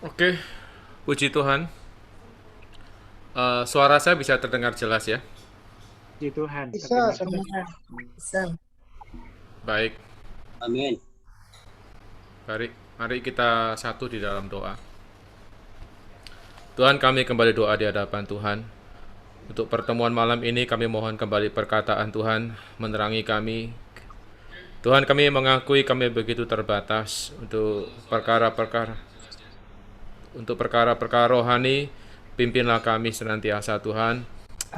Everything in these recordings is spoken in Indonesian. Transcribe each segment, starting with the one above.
Oke, puji Tuhan. Suara saya bisa terdengar jelas ya. Puji Tuhan, Bisa terdengar. semua. Bisa. Baik, Amin. mari kita satu di dalam doa. Tuhan, kami kembali doa di hadapan Tuhan. Untuk pertemuan malam ini kami mohon kembali perkataan Tuhan menerangi kami. Tuhan, kami mengakui kami begitu terbatas untuk perkara-perkara rohani. Pimpinlah kami senantiasa Tuhan.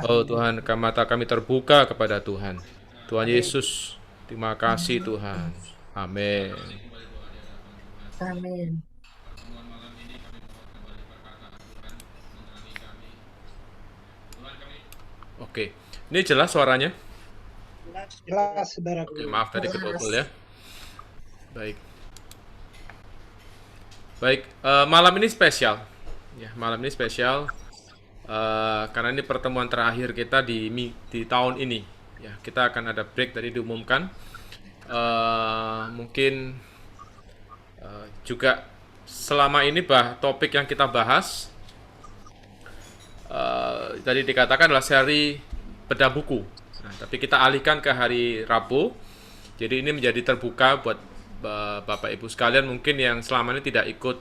Oh Tuhan, mata kami terbuka kepada Tuhan. Tuhan Yesus, terima kasih Tuhan. Amin. Amin. Oke, ini jelas suaranya? Jelas, saudaraku. Oke, maaf tadi kedobel ya. Baik. Baik, malam ini spesial. Ya, malam ini spesial karena ini pertemuan terakhir kita di tahun ini. Ya, kita akan ada break tadi diumumkan. Mungkin juga selama ini topik yang kita bahas tadi dikatakan adalah seri bedah buku. Nah, tapi kita alihkan ke hari Rabu. Jadi ini menjadi terbuka buat Bapak Ibu sekalian mungkin yang selama ini tidak ikut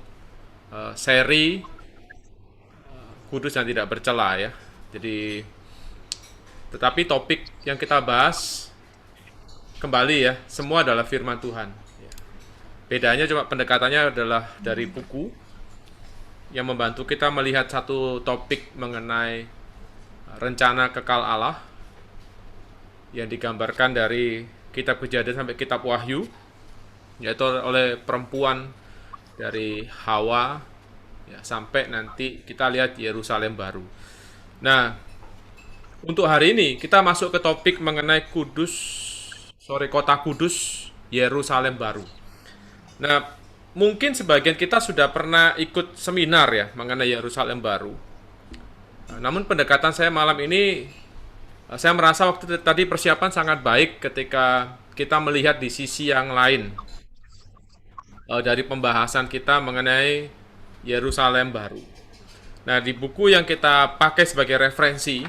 seri kudus yang tidak bercela ya. Jadi tetapi topik yang kita bahas kembali ya, semua adalah firman Tuhan. Ya. Bedanya cuma pendekatannya adalah dari buku yang membantu kita melihat satu topik mengenai rencana kekal Allah yang digambarkan dari kitab Kejadian sampai kitab Wahyu, yaitu oleh perempuan dari Hawa ya, sampai nanti kita lihat Yerusalem baru. Nah, untuk hari ini kita masuk ke topik mengenai kota kudus Yerusalem baru. Nah, mungkin sebagian kita sudah pernah ikut seminar ya mengenai Yerusalem baru. Namun pendekatan saya malam ini, saya merasa waktu tadi persiapan sangat baik ketika kita melihat di sisi yang lain dari pembahasan kita mengenai Yerusalem baru. Nah, di buku yang kita pakai sebagai referensi,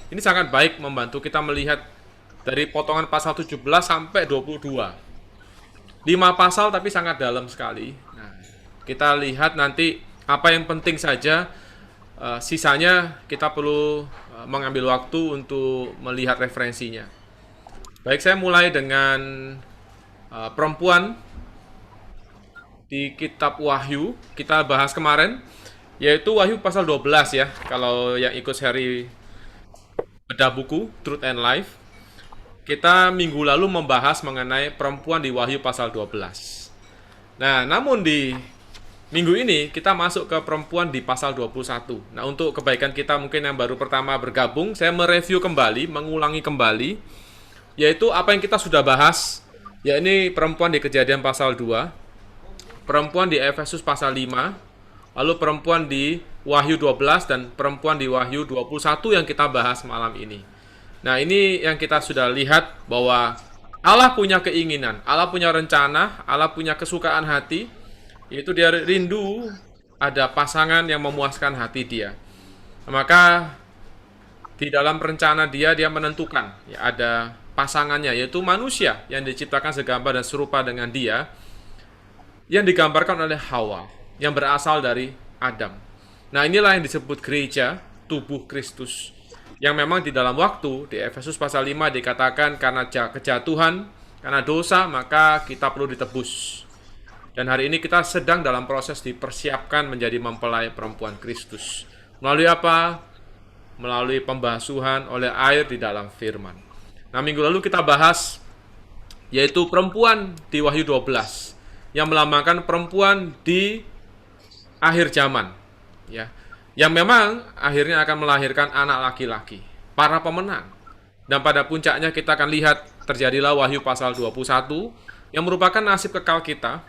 ini sangat baik membantu kita melihat dari potongan pasal 17 sampai 22. 5 pasal tapi sangat dalam sekali. Nah, kita lihat nanti apa yang penting saja, sisanya kita perlu mengambil waktu untuk melihat referensinya. Baik, saya mulai dengan perempuan di kitab Wahyu. Kita bahas kemarin, yaitu Wahyu pasal 12 ya. Kalau yang ikut seri bedah buku Truth and Life, kita minggu lalu membahas mengenai perempuan di Wahyu pasal 12. Nah, namun di minggu ini kita masuk ke perempuan di pasal 21. Nah, untuk kebaikan kita mungkin yang baru pertama bergabung, saya mereview kembali, mengulangi kembali, yaitu apa yang kita sudah bahas, yakni perempuan di Kejadian pasal 2, perempuan di Efesus pasal 5, lalu perempuan di Wahyu 12, dan perempuan di Wahyu 21 yang kita bahas malam ini. Nah, ini yang kita sudah lihat bahwa Allah punya keinginan, Allah punya rencana, Allah punya kesukaan hati, yaitu dia rindu ada pasangan yang memuaskan hati dia. Maka di dalam rencana dia menentukan ya, ada pasangannya, yaitu manusia yang diciptakan segambar dan serupa dengan dia, yang digambarkan oleh Hawa, yang berasal dari Adam. Nah, inilah yang disebut gereja, tubuh Kristus, yang memang di dalam waktu di Efesus pasal 5 dikatakan karena kejatuhan, karena dosa, maka kita perlu ditebus. Dan hari ini kita sedang dalam proses dipersiapkan menjadi mempelai perempuan Kristus. Melalui apa? Melalui pembasuhan oleh air di dalam firman. Nah, minggu lalu kita bahas yaitu perempuan di Wahyu 12 yang melambangkan perempuan di akhir zaman ya, yang memang akhirnya akan melahirkan anak laki-laki, para pemenang. Dan pada puncaknya kita akan lihat terjadilah Wahyu pasal 21 yang merupakan nasib kekal kita,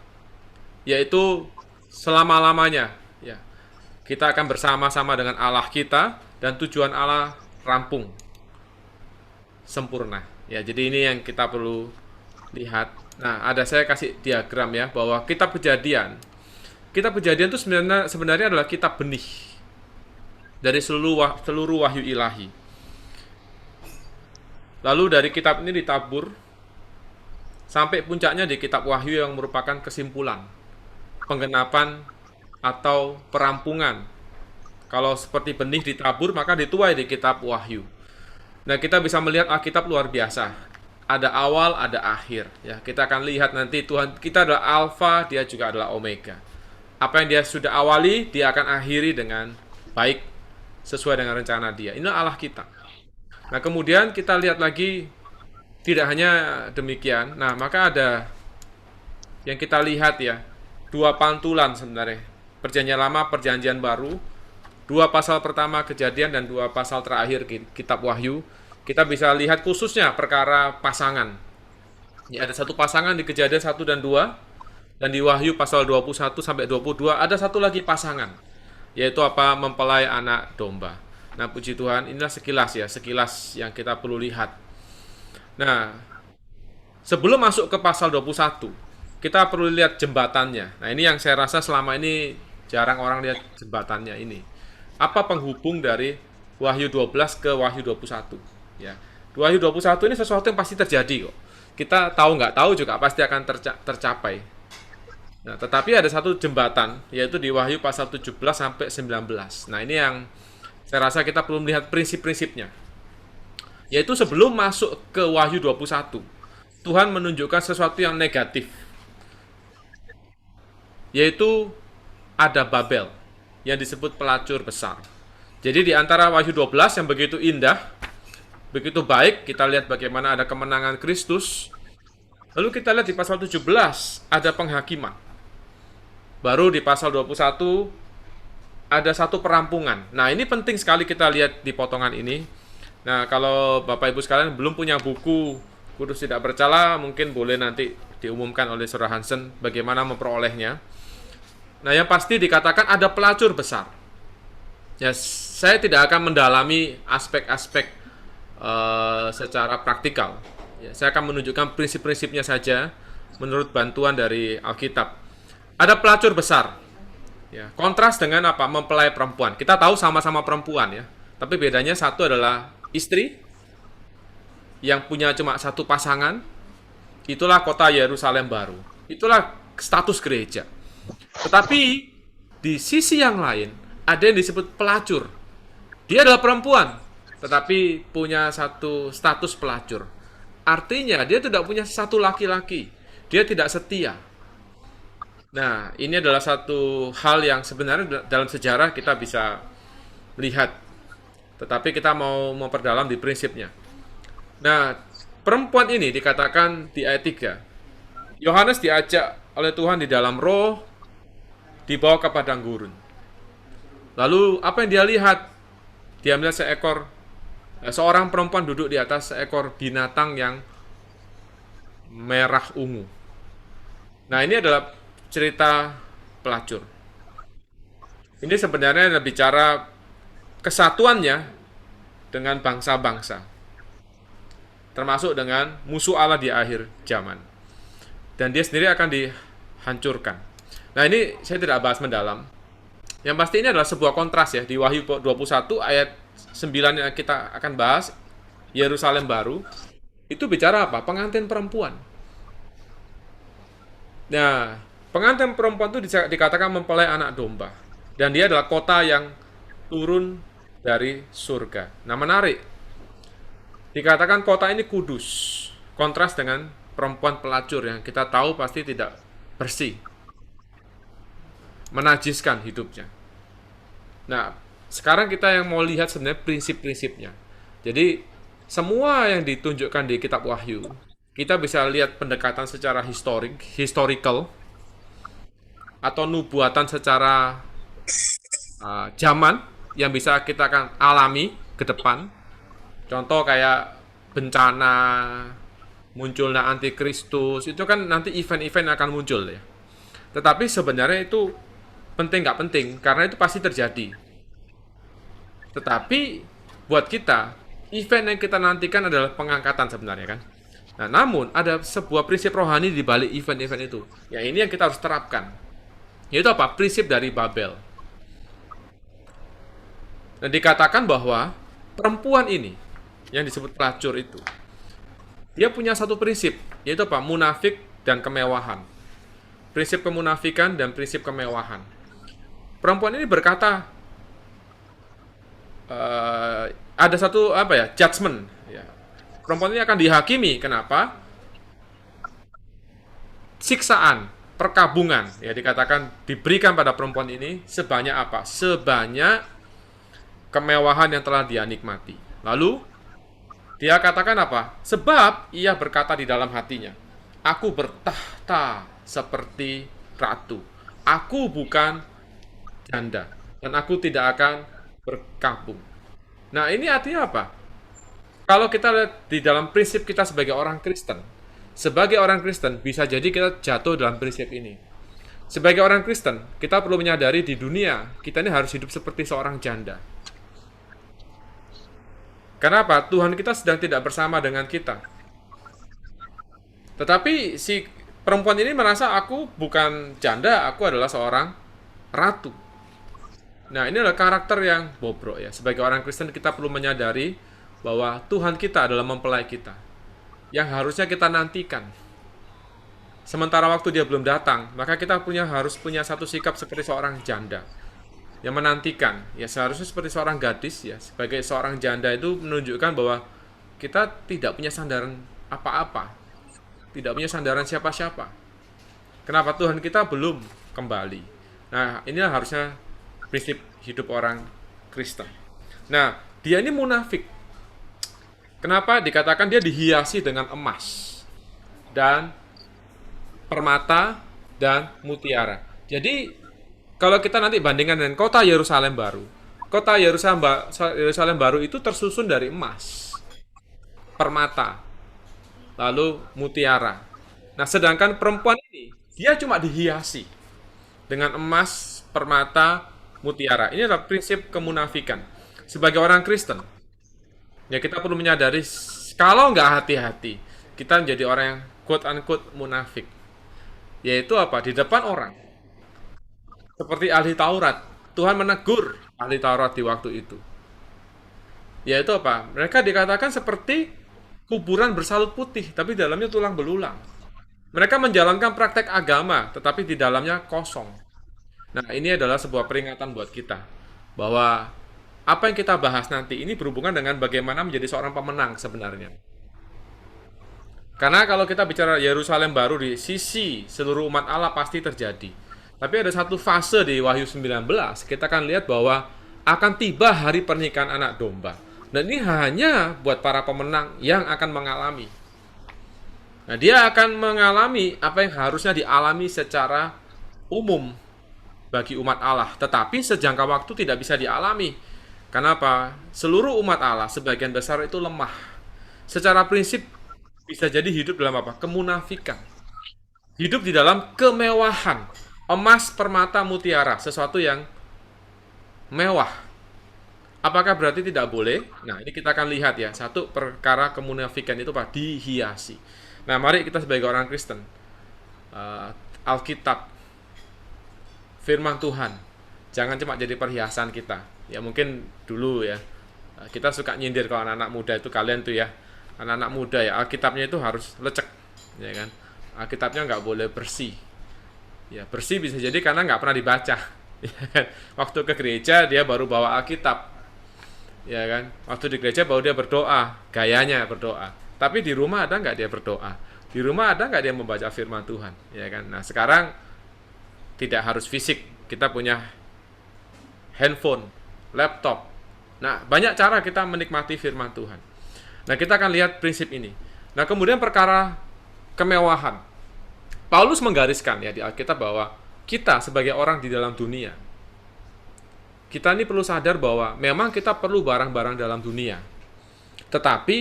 yaitu selama-lamanya ya. Kita akan bersama-sama dengan Allah kita dan tujuan Allah rampung sempurna. Ya, jadi ini yang kita perlu lihat. Nah, ada saya kasih diagram ya bahwa kitab Kejadian kitab Kejadian itu sebenarnya adalah kitab benih dari seluruh wahyu ilahi. Lalu dari kitab ini ditabur sampai puncaknya di kitab Wahyu yang merupakan kesimpulan, penggenapan atau perampungan. Kalau seperti benih ditabur, maka dituai di kitab Wahyu. Nah, kita bisa melihat Alkitab luar biasa. Ada awal, ada akhir. Ya, kita akan lihat nanti Tuhan kita adalah Alfa, Dia juga adalah Omega. Apa yang Dia sudah awali, Dia akan akhiri dengan baik sesuai dengan rencana Dia. Inilah Allah kita. Nah, kemudian kita lihat lagi, tidak hanya demikian. Nah, maka ada yang kita lihat ya, dua pantulan sebenarnya. Perjanjian Lama, Perjanjian Baru. Dua pasal pertama Kejadian dan dua pasal terakhir kitab Wahyu. Kita bisa lihat khususnya perkara pasangan. Ya, ada satu pasangan di Kejadian 1 dan 2. Dan di Wahyu pasal 21 sampai 22 ada satu lagi pasangan. Yaitu apa? Mempelai anak domba. Nah, puji Tuhan, inilah sekilas ya, sekilas yang kita perlu lihat. Nah, sebelum masuk ke pasal 21, kita perlu lihat jembatannya. Nah, ini yang saya rasa selama ini jarang orang lihat jembatannya ini. Apa penghubung dari Wahyu 12 ke Wahyu 21? Ya. Wahyu 21 ini sesuatu yang pasti terjadi kok. Kita tahu nggak tahu juga pasti akan tercapai. Nah, tetapi ada satu jembatan, yaitu di Wahyu pasal 17 sampai 19. Nah, ini yang saya rasa kita perlu melihat prinsip-prinsipnya. Yaitu sebelum masuk ke Wahyu 21, Tuhan menunjukkan sesuatu yang negatif. Yaitu ada Babel, yang disebut pelacur besar. Jadi di antara Wahyu 12 yang begitu indah, begitu baik, kita lihat bagaimana ada kemenangan Kristus. Lalu kita lihat di pasal 17, ada penghakiman. Baru di pasal 21, ada satu perampungan. Nah, ini penting sekali kita lihat di potongan ini. Nah, kalau Bapak Ibu sekalian belum punya buku Kudus Tidak Bercela, mungkin boleh nanti diumumkan oleh Saudara Hansen bagaimana memperolehnya. Nah, yang pasti dikatakan ada pelacur besar. Ya, saya tidak akan mendalami aspek-aspek secara praktikal. Ya, saya akan menunjukkan prinsip-prinsipnya saja menurut bantuan dari Alkitab. Ada pelacur besar. Ya, kontras dengan apa? Mempelai perempuan. Kita tahu sama-sama perempuan ya. Tapi bedanya satu adalah istri yang punya cuma satu pasangan. Itulah kota Yerusalem baru. Itulah status gereja. Tetapi di sisi yang lain ada yang disebut pelacur. Dia adalah perempuan, tetapi punya satu status pelacur. Artinya dia tidak punya satu laki-laki. Dia tidak setia. Nah, ini adalah satu hal yang sebenarnya dalam sejarah kita bisa lihat. Tetapi kita mau memperdalam di prinsipnya. Nah, perempuan ini dikatakan di ayat 3. Yohanes diajak oleh Tuhan di dalam roh, dibawa ke padang gurun. Lalu, apa yang dia lihat? Dia melihat seorang perempuan duduk di atas seekor binatang yang merah ungu. Nah, ini adalah cerita pelacur. Ini sebenarnya bicara kesatuannya dengan bangsa-bangsa, termasuk dengan musuh Allah di akhir zaman. Dan dia sendiri akan dihancurkan. Nah, ini saya tidak bahas mendalam. Yang pasti ini adalah sebuah kontras ya. Di Wahyu 21 ayat 9 yang kita akan bahas, Yerusalem baru, itu bicara apa? Pengantin perempuan. Nah, pengantin perempuan itu dikatakan mempelai anak domba. Dan dia adalah kota yang turun dari surga. Nah, menarik. Dikatakan kota ini kudus. Kontras dengan perempuan pelacur yang kita tahu pasti tidak bersih. Menajiskan hidupnya. Nah, sekarang kita yang mau lihat sebenarnya prinsip-prinsipnya. Jadi, semua yang ditunjukkan di kitab Wahyu, kita bisa lihat pendekatan secara historical, atau nubuatan secara zaman yang bisa kita akan alami ke depan. Contoh kayak bencana, munculnya antikristus, itu kan nanti event-event akan muncul ya. Tetapi sebenarnya itu penting nggak penting, karena itu pasti terjadi. Tetapi buat kita, event yang kita nantikan adalah pengangkatan sebenarnya kan. Nah, namun ada sebuah prinsip rohani di balik event-event itu. Ya, ini yang kita harus terapkan. Yaitu apa? Prinsip dari Babel. Dan dikatakan bahwa perempuan ini, yang disebut pelacur itu, dia punya satu prinsip, yaitu apa? Munafik dan kemewahan. Prinsip kemunafikan dan prinsip kemewahan. Perempuan ini berkata, ada satu apa ya, judgment. Ya. Perempuan ini akan dihakimi. Kenapa? Siksaan, perkabungan, ya dikatakan diberikan pada perempuan ini sebanyak apa? Sebanyak kemewahan yang telah dia nikmati. Lalu dia katakan apa? Sebab ia berkata di dalam hatinya, aku bertahta seperti ratu. Aku bukan janda dan aku tidak akan berkabung. Nah, ini artinya apa? Kalau kita lihat di dalam prinsip kita sebagai orang Kristen bisa jadi kita jatuh dalam prinsip ini. Sebagai orang Kristen, kita perlu menyadari di dunia kita ini harus hidup seperti seorang janda. Kenapa? Tuhan kita sedang tidak bersama dengan kita. Tetapi si perempuan ini merasa aku bukan janda, aku adalah seorang ratu. Nah, ini adalah karakter yang bobrok ya. Sebagai orang Kristen kita perlu menyadari bahwa Tuhan kita adalah mempelai kita yang harusnya kita nantikan. Sementara waktu dia belum datang, maka kita harus punya satu sikap seperti seorang janda yang menantikan. Ya seharusnya seperti seorang gadis ya. Sebagai seorang janda itu menunjukkan bahwa kita tidak punya sandaran apa-apa. Tidak punya sandaran siapa-siapa. Kenapa? Tuhan kita belum kembali. Nah, inilah harusnya prinsip hidup orang Kristen. Nah, dia ini munafik. Kenapa? Dikatakan dia dihiasi dengan emas dan permata dan mutiara. Jadi, kalau kita nanti bandingkan dengan kota Yerusalem baru, kota Yerusalem baru itu tersusun dari emas, permata, lalu mutiara. Nah, sedangkan perempuan ini, dia cuma dihiasi dengan emas, permata, mutiara. Ini adalah prinsip kemunafikan. Sebagai orang Kristen, ya kita perlu menyadari, kalau nggak hati-hati, kita menjadi orang yang quote-unquote munafik. Yaitu apa? Di depan orang. Seperti ahli Taurat. Tuhan menegur ahli Taurat di waktu itu. Yaitu apa? Mereka dikatakan seperti kuburan bersalut putih, tapi dalamnya tulang belulang. Mereka menjalankan praktek agama, tetapi di dalamnya kosong. Nah, ini adalah sebuah peringatan buat kita. Bahwa apa yang kita bahas nanti ini berhubungan dengan bagaimana menjadi seorang pemenang sebenarnya. Karena kalau kita bicara Yerusalem baru di sisi seluruh umat Allah pasti terjadi. Tapi ada satu fase di Wahyu 19, kita akan lihat bahwa akan tiba hari pernikahan anak domba. Dan ini hanya buat para pemenang yang akan mengalami. Nah, dia akan mengalami apa yang harusnya dialami secara umum bagi umat Allah. Tetapi sejangka waktu tidak bisa dialami. Kenapa? Seluruh umat Allah sebagian besar itu lemah. Secara prinsip bisa jadi hidup dalam apa? Kemunafikan. Hidup di dalam kemewahan. Emas, permata, mutiara. Sesuatu yang mewah. Apakah berarti tidak boleh? Nah, ini kita akan lihat ya. Satu perkara kemunafikan itu apa? Dihiasi. Nah, mari kita sebagai orang Kristen. Alkitab. Firman Tuhan. Jangan cuma jadi perhiasan kita. Ya mungkin dulu ya. Kita suka nyindir kalau anak-anak muda itu, kalian tuh ya. Anak-anak muda ya, Alkitabnya itu harus lecek. Ya kan? Alkitabnya nggak boleh bersih. Ya, bersih bisa jadi karena nggak pernah dibaca. Waktu ke gereja dia baru bawa Alkitab, ya kan? Waktu di gereja baru dia berdoa, gayanya berdoa. Tapi di rumah ada nggak dia berdoa? Di rumah ada nggak dia membaca firman Tuhan, ya kan? Nah sekarang tidak harus fisik, kita punya handphone, laptop. Nah banyak cara kita menikmati firman Tuhan. Nah kita akan lihat prinsip ini. Nah kemudian perkara kemewahan. Paulus menggariskan ya di Alkitab bahwa kita sebagai orang di dalam dunia, kita ini perlu sadar bahwa memang kita perlu barang-barang dalam dunia. Tetapi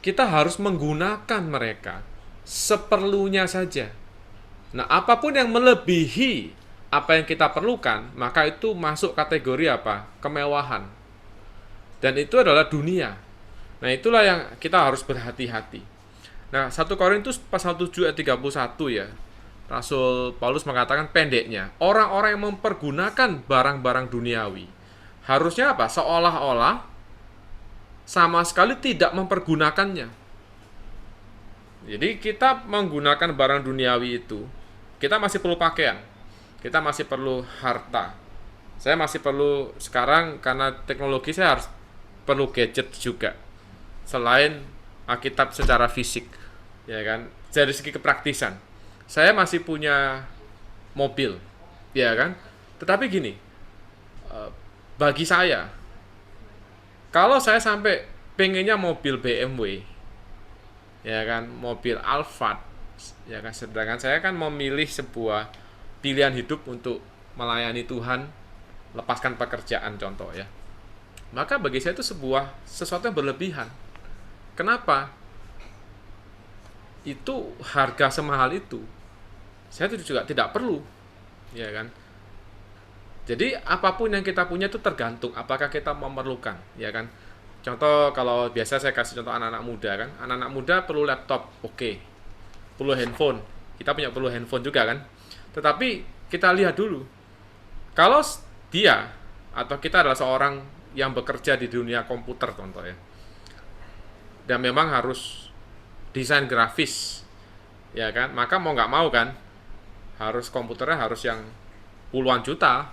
kita harus menggunakan mereka seperlunya saja. Nah, apapun yang melebihi apa yang kita perlukan, maka itu masuk kategori apa? Kemewahan. Dan itu adalah dunia. Nah, itulah yang kita harus berhati-hati. Nah, 1 Korintus pasal 7 ayat 31 ya. Rasul Paulus mengatakan pendeknya, orang-orang yang mempergunakan barang-barang duniawi harusnya apa? Seolah-olah sama sekali tidak mempergunakannya. Jadi kita menggunakan barang duniawi itu, kita masih perlu pakaian, kita masih perlu harta. Saya masih perlu sekarang karena teknologi saya harus perlu gadget juga. Selain Alkitab secara fisik, ya kan? Dari segi kepraktisan, saya masih punya mobil, ya kan? Tetapi gini, bagi saya, kalau saya sampai pengennya mobil BMW, ya kan, mobil Alphard, ya kan, sedangkan saya kan memilih sebuah pilihan hidup untuk melayani Tuhan, lepaskan pekerjaan contoh ya. Maka bagi saya itu sesuatu yang berlebihan. Kenapa? Itu harga semahal itu. Saya juga tidak perlu, ya kan? Jadi apapun yang kita punya itu tergantung apakah kita memerlukan, ya kan? Contoh kalau biasa saya kasih contoh anak-anak muda kan, anak-anak muda perlu laptop, oke. Perlu handphone, kita perlu handphone juga kan. Tetapi kita lihat dulu, kalau dia atau kita adalah seorang yang bekerja di dunia komputer contoh ya, dan memang harus desain grafis, ya kan, maka mau nggak mau kan, harus komputernya harus yang puluhan juta,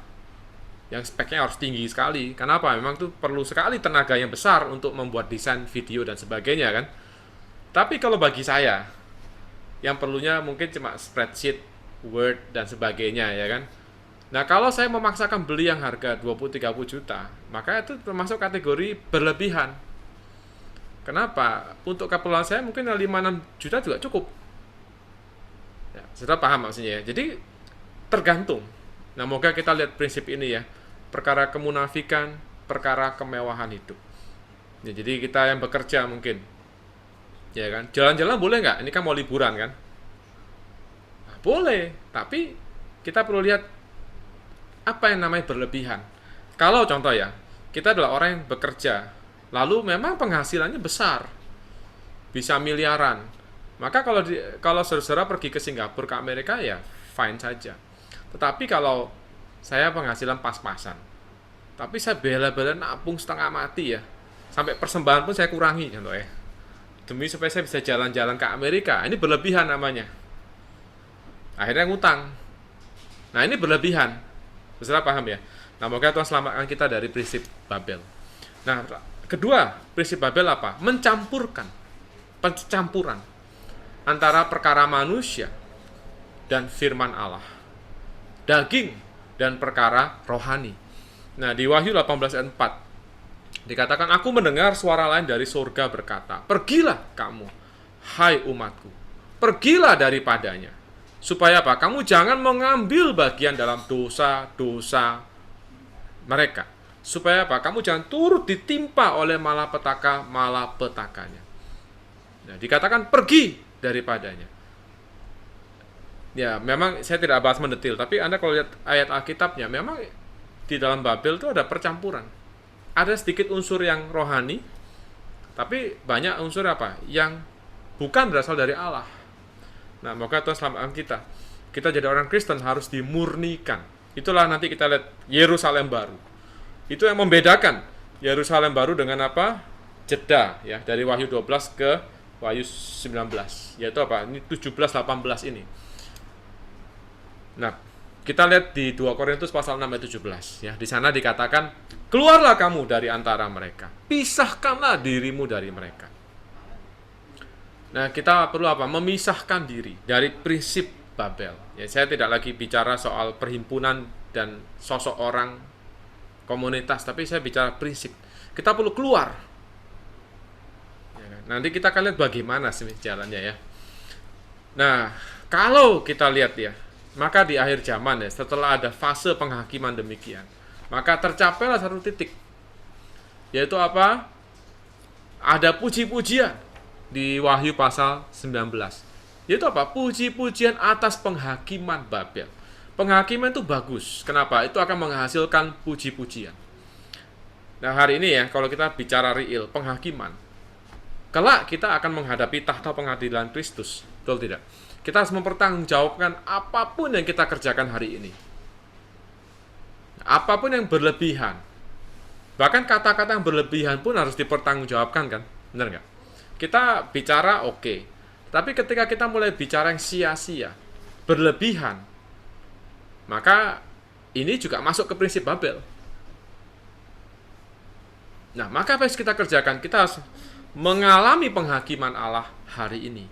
yang speknya harus tinggi sekali. Kenapa? Memang tuh perlu sekali tenaga yang besar untuk membuat desain video dan sebagainya kan. Tapi kalau bagi saya, yang perlunya mungkin cuma spreadsheet, Word dan sebagainya ya kan. Nah kalau saya memaksakan beli yang harga 20-30 juta, maka itu termasuk kategori berlebihan. Kenapa? Untuk keperluan saya mungkin 5-6 juta juga cukup. Ya, sudah paham maksudnya ya. Jadi tergantung. Nah, moga kita lihat prinsip ini ya. Perkara kemunafikan, perkara kemewahan hidup. Ya, jadi kita yang bekerja mungkin, ya kan, jalan-jalan boleh nggak? Ini kan mau liburan kan? Nah, boleh, tapi kita perlu lihat apa yang namanya berlebihan. Kalau contoh ya, kita adalah orang yang bekerja, lalu memang penghasilannya besar, bisa miliaran. Maka kalau saudara pergi ke Singapura, ke Amerika ya fine saja. Tetapi kalau saya penghasilan pas-pasan, tapi saya bela-bela nabung setengah mati ya, sampai persembahan pun saya kurangi contoh ya, demi supaya saya bisa jalan-jalan ke Amerika, ini berlebihan namanya. Akhirnya ngutang. Nah ini berlebihan. Saudara paham ya? Nah moga Tuhan selamatkan kita dari prinsip Babel. Nah kedua prinsip Babel apa? Mencampuran antara perkara manusia dan firman Allah, daging dan perkara rohani. Nah, di Wahyu 18 ayat 4 dikatakan, aku mendengar suara lain dari surga berkata, pergilah kamu, hai umatku, pergilah daripadanya, supaya apa? Kamu jangan mengambil bagian dalam dosa-dosa mereka. Supaya apa? Kamu jangan turut ditimpa oleh malapetaka-malapetakanya. Nah, dikatakan pergi daripadanya. Ya, memang saya tidak bahas mendetil, tapi Anda kalau lihat ayat Alkitabnya, memang di dalam Babel itu ada percampuran. Ada sedikit unsur yang rohani, tapi banyak unsur apa? Yang bukan berasal dari Allah. Nah, maka Tuhan selamatkan kita. Kita jadi orang Kristen harus dimurnikan. Itulah nanti kita lihat Yerusalem baru. Itu yang membedakan Yerusalem baru dengan apa? Jeda ya, dari Wahyu 12 ke Wahyu 19. Yaitu apa? Ini 17-18 ini. Nah, kita lihat di 2 Korintus pasal 6 ayat 17 ya. Di sana dikatakan, keluarlah kamu dari antara mereka, pisahkanlah dirimu dari mereka. Nah, kita perlu apa? Memisahkan diri dari prinsip Babel. Ya, saya tidak lagi bicara soal perhimpunan dan sosok orang komunitas, tapi saya bicara prinsip. Kita perlu keluar. Ya, nanti kita akan lihat bagaimana sih jalannya ya. Nah, kalau kita lihat ya, maka di akhir zaman ya, setelah ada fase penghakiman demikian, maka tercapailah satu titik, yaitu apa? Ada puji-pujian di Wahyu pasal 19. Yaitu apa? Puji-pujian atas penghakiman Babel. Penghakiman itu bagus. Kenapa? Itu akan menghasilkan puji-pujian. Nah hari ini ya, kalau kita bicara real penghakiman, kelak kita akan menghadapi tahta pengadilan Kristus. Betul tidak? Kita harus mempertanggungjawabkan apapun yang kita kerjakan hari ini. Apapun yang berlebihan. Bahkan kata-kata yang berlebihan pun harus dipertanggungjawabkan kan? Benar nggak? Kita bicara oke. Tapi ketika kita mulai bicara yang sia-sia, berlebihan, maka ini juga masuk ke prinsip Babel. Nah, maka apa yang kita kerjakan? Kita harus mengalami penghakiman Allah hari ini.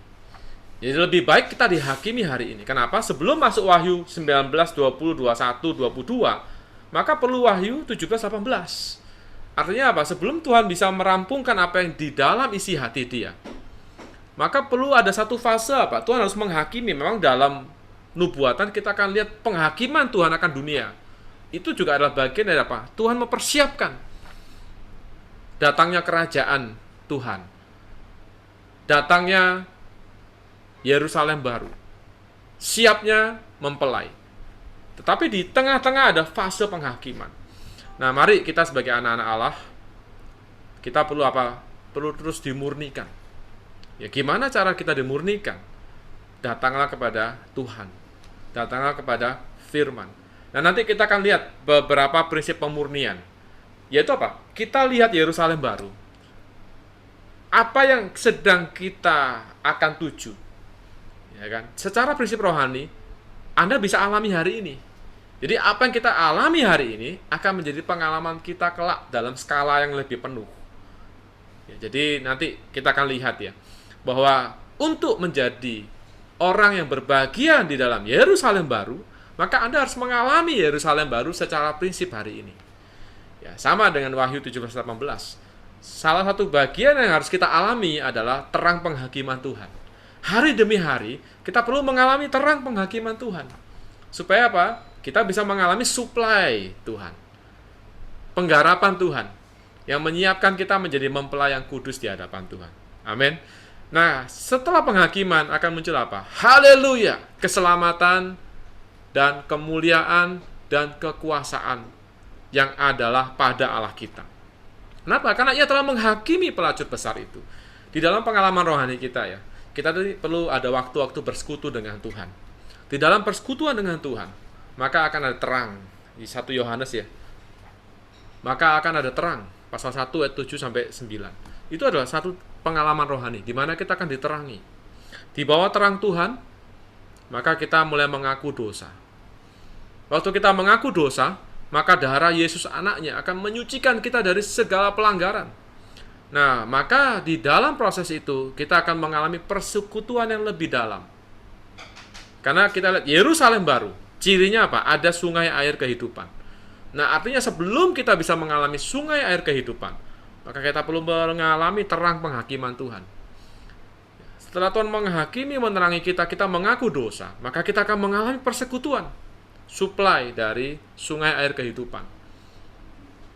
Jadi lebih baik kita dihakimi hari ini. Kenapa? Sebelum masuk Wahyu 19, 20, 21, 22, maka perlu Wahyu 17, 18. Artinya apa? Sebelum Tuhan bisa merampungkan apa yang di dalam isi hati dia, maka perlu ada satu fase apa? Tuhan harus menghakimi. Memang dalam nubuatan kita akan lihat penghakiman Tuhan akan dunia. Itu juga adalah bagian dari apa? Tuhan mempersiapkan datangnya kerajaan Tuhan. Datangnya Yerusalem baru. Siapnya mempelai. Tetapi di tengah-tengah ada fase penghakiman. Nah, mari kita sebagai anak-anak Allah, kita perlu apa? Perlu terus dimurnikan. Ya, gimana cara kita dimurnikan? Datanglah kepada Tuhan. Datanglah kepada firman. Nah, nanti kita akan lihat beberapa prinsip pemurnian. Yaitu apa? Kita lihat Yerusalem baru. Apa yang sedang kita akan tuju? Ya kan? Secara prinsip rohani, Anda bisa alami hari ini. Jadi apa yang kita alami hari ini akan menjadi pengalaman kita kelak dalam skala yang lebih penuh. Ya, jadi nanti kita akan lihat ya, bahwa untuk menjadi orang yang berbahagia di dalam Yerusalem baru, maka Anda harus mengalami Yerusalem baru secara prinsip hari ini. Ya, sama dengan Wahyu 17:18. Salah satu bagian yang harus kita alami adalah terang penghakiman Tuhan. Hari demi hari, kita perlu mengalami terang penghakiman Tuhan. Supaya apa? Kita bisa mengalami supply Tuhan. Penggarapan Tuhan. Yang menyiapkan kita menjadi mempelai yang kudus di hadapan Tuhan. Amin. Nah, setelah penghakiman akan muncul apa? Haleluya! Keselamatan dan kemuliaan dan kekuasaan yang adalah pada Allah kita. Kenapa? Karena ia telah menghakimi pelacur besar itu. Di dalam pengalaman rohani kita ya, kita perlu ada waktu-waktu bersekutu dengan Tuhan. Di dalam persekutuan dengan Tuhan, maka akan ada terang. Di 1 Yohanes ya. Maka akan ada terang. Pasal 1 ayat 7 sampai 9. Itu adalah satu pengalaman rohani di mana kita akan diterangi. Di bawah terang Tuhan, maka kita mulai mengaku dosa. Waktu kita mengaku dosa, maka darah Yesus anaknya akan menyucikan kita dari segala pelanggaran. Nah, maka di dalam proses itu kita akan mengalami persekutuan yang lebih dalam. Karena kita lihat Yerusalem baru, cirinya apa? Ada sungai air kehidupan. Nah, artinya sebelum kita bisa mengalami sungai air kehidupan, maka kita perlu mengalami terang penghakiman Tuhan. Setelah Tuhan menghakimi, menerangi kita, kita mengaku dosa, maka kita akan mengalami persekutuan, supply dari sungai air kehidupan,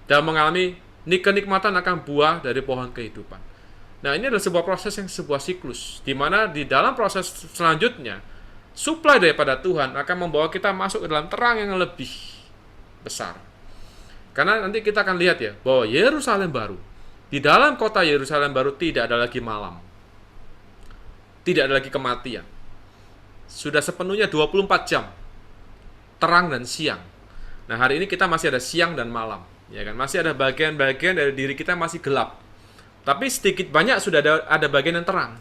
dan mengalami kenikmatan akan buah dari pohon kehidupan. Nah, ini adalah sebuah proses yang sebuah siklus, di mana di dalam proses selanjutnya, supply daripada Tuhan akan membawa kita masuk ke dalam terang yang lebih besar. Karena nanti kita akan lihat ya, bahwa Yerusalem baru, di dalam kota Yerusalem baru tidak ada lagi malam. Tidak ada lagi kematian. Sudah sepenuhnya 24 jam. Terang dan siang. Nah, hari ini kita masih ada siang dan malam. Ya kan? Masih ada bagian-bagian dari diri kita masih gelap. Tapi sedikit banyak sudah ada bagian yang terang.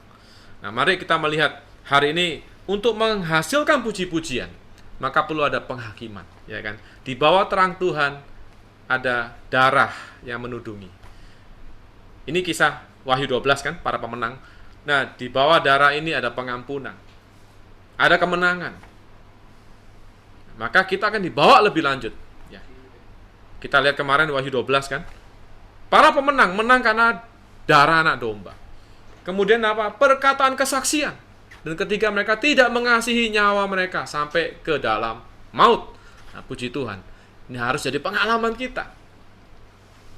Nah, mari kita melihat hari ini untuk menghasilkan puji-pujian, maka perlu ada penghakiman. Ya kan? Di bawah terang Tuhan, ada darah yang menudungi. Ini kisah Wahyu 12 kan, para pemenang. Nah, di bawah darah ini ada pengampunan. Ada kemenangan. Maka kita akan dibawa lebih lanjut. Ya. Kita lihat kemarin Wahyu 12 kan. Para pemenang menang karena darah anak domba. Kemudian apa? Perkataan kesaksian. Dan ketika mereka tidak mengasihi nyawa mereka sampai ke dalam maut. Nah, puji Tuhan. Ini harus jadi pengalaman kita.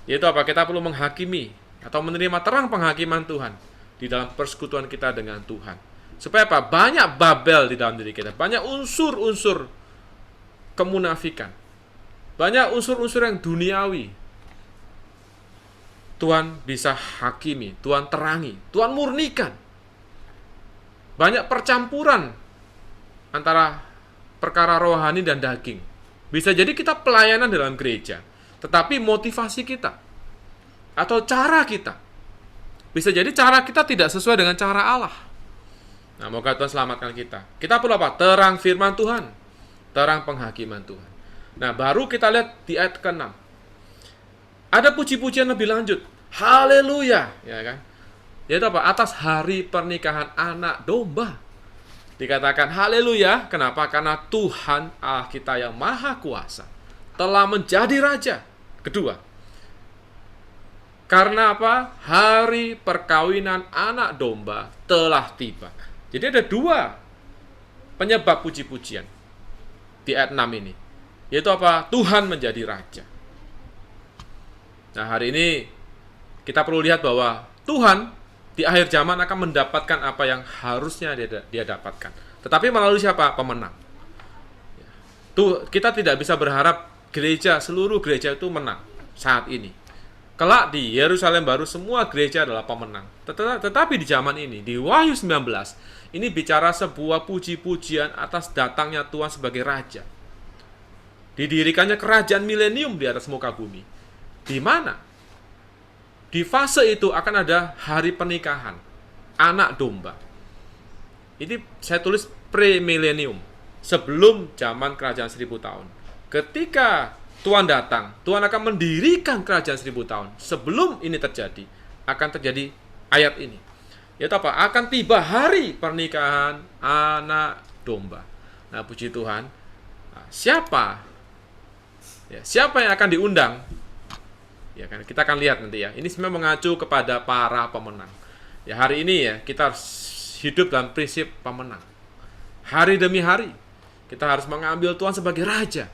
Yaitu apa? Kita perlu menghakimi atau menerima terang penghakiman Tuhan di dalam persekutuan kita dengan Tuhan. Supaya apa? Banyak Babel di dalam diri kita. Banyak unsur-unsur kemunafikan. Banyak unsur-unsur yang duniawi. Tuhan bisa hakimi, Tuhan terangi, Tuhan murnikan. banyak percampuran antara perkara rohani dan daging. Bisa jadi kita pelayanan dalam gereja, tetapi motivasi kita atau cara kita, bisa jadi cara kita tidak sesuai dengan cara Allah. Nah, moga Tuhan selamatkan kita. Kita perlu apa? Terang firman Tuhan, terang penghakiman Tuhan. Nah, baru kita lihat di ayat ke-6. Ada puji-pujian lebih lanjut. Haleluya, ya kan? Yaitu apa? Atas hari pernikahan anak domba. Dikatakan haleluya, kenapa? Karena Tuhan Allah kita yang maha kuasa telah menjadi raja. Kedua, karena apa? Hari perkawinan anak domba telah tiba. Jadi ada dua penyebab puji-pujian di ayat 6 ini. Yaitu apa? Tuhan menjadi raja. Nah, hari ini kita perlu lihat bahwa Tuhan di akhir zaman akan mendapatkan apa yang harusnya dia dapatkan. Tetapi melalui siapa? Pemenang. Tuh, kita tidak bisa berharap seluruh gereja itu menang saat ini. Kelak di Yerusalem baru semua gereja adalah pemenang. Tetapi di zaman ini, di Wahyu 19, ini bicara sebuah puji-pujian atas datangnya Tuhan sebagai raja. Didirikannya kerajaan milenium di atas muka bumi. Di mana? Di fase itu akan ada hari pernikahan anak domba. Ini saya tulis pre-milenium, sebelum zaman kerajaan 1000 tahun. Ketika Tuhan datang, Tuhan akan mendirikan kerajaan 1000 tahun. Sebelum ini terjadi, akan terjadi ayat ini. Yaitu apa? Akan tiba hari pernikahan anak domba. Nah, puji Tuhan. Nah, siapa yang akan diundang? Ya kan, kita akan lihat nanti ya. Ini sebenarnya mengacu kepada para pemenang. Ya, hari ini ya kita harus hidup dalam prinsip pemenang. Hari demi hari kita harus mengambil Tuhan sebagai raja.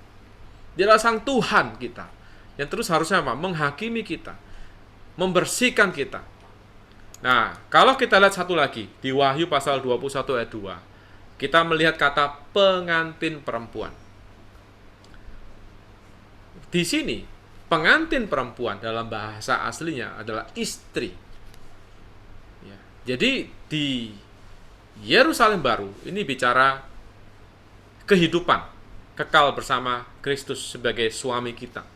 Dia adalah sang Tuhan kita yang terus harusnya apa? Menghakimi kita, membersihkan kita. Nah, kalau kita lihat satu lagi di Wahyu pasal 21 ayat 2, kita melihat kata pengantin perempuan. Di sini pengantin perempuan dalam bahasa aslinya adalah istri. Ya, jadi di Yerusalem baru ini bicara kehidupan kekal bersama Kristus sebagai suami kita.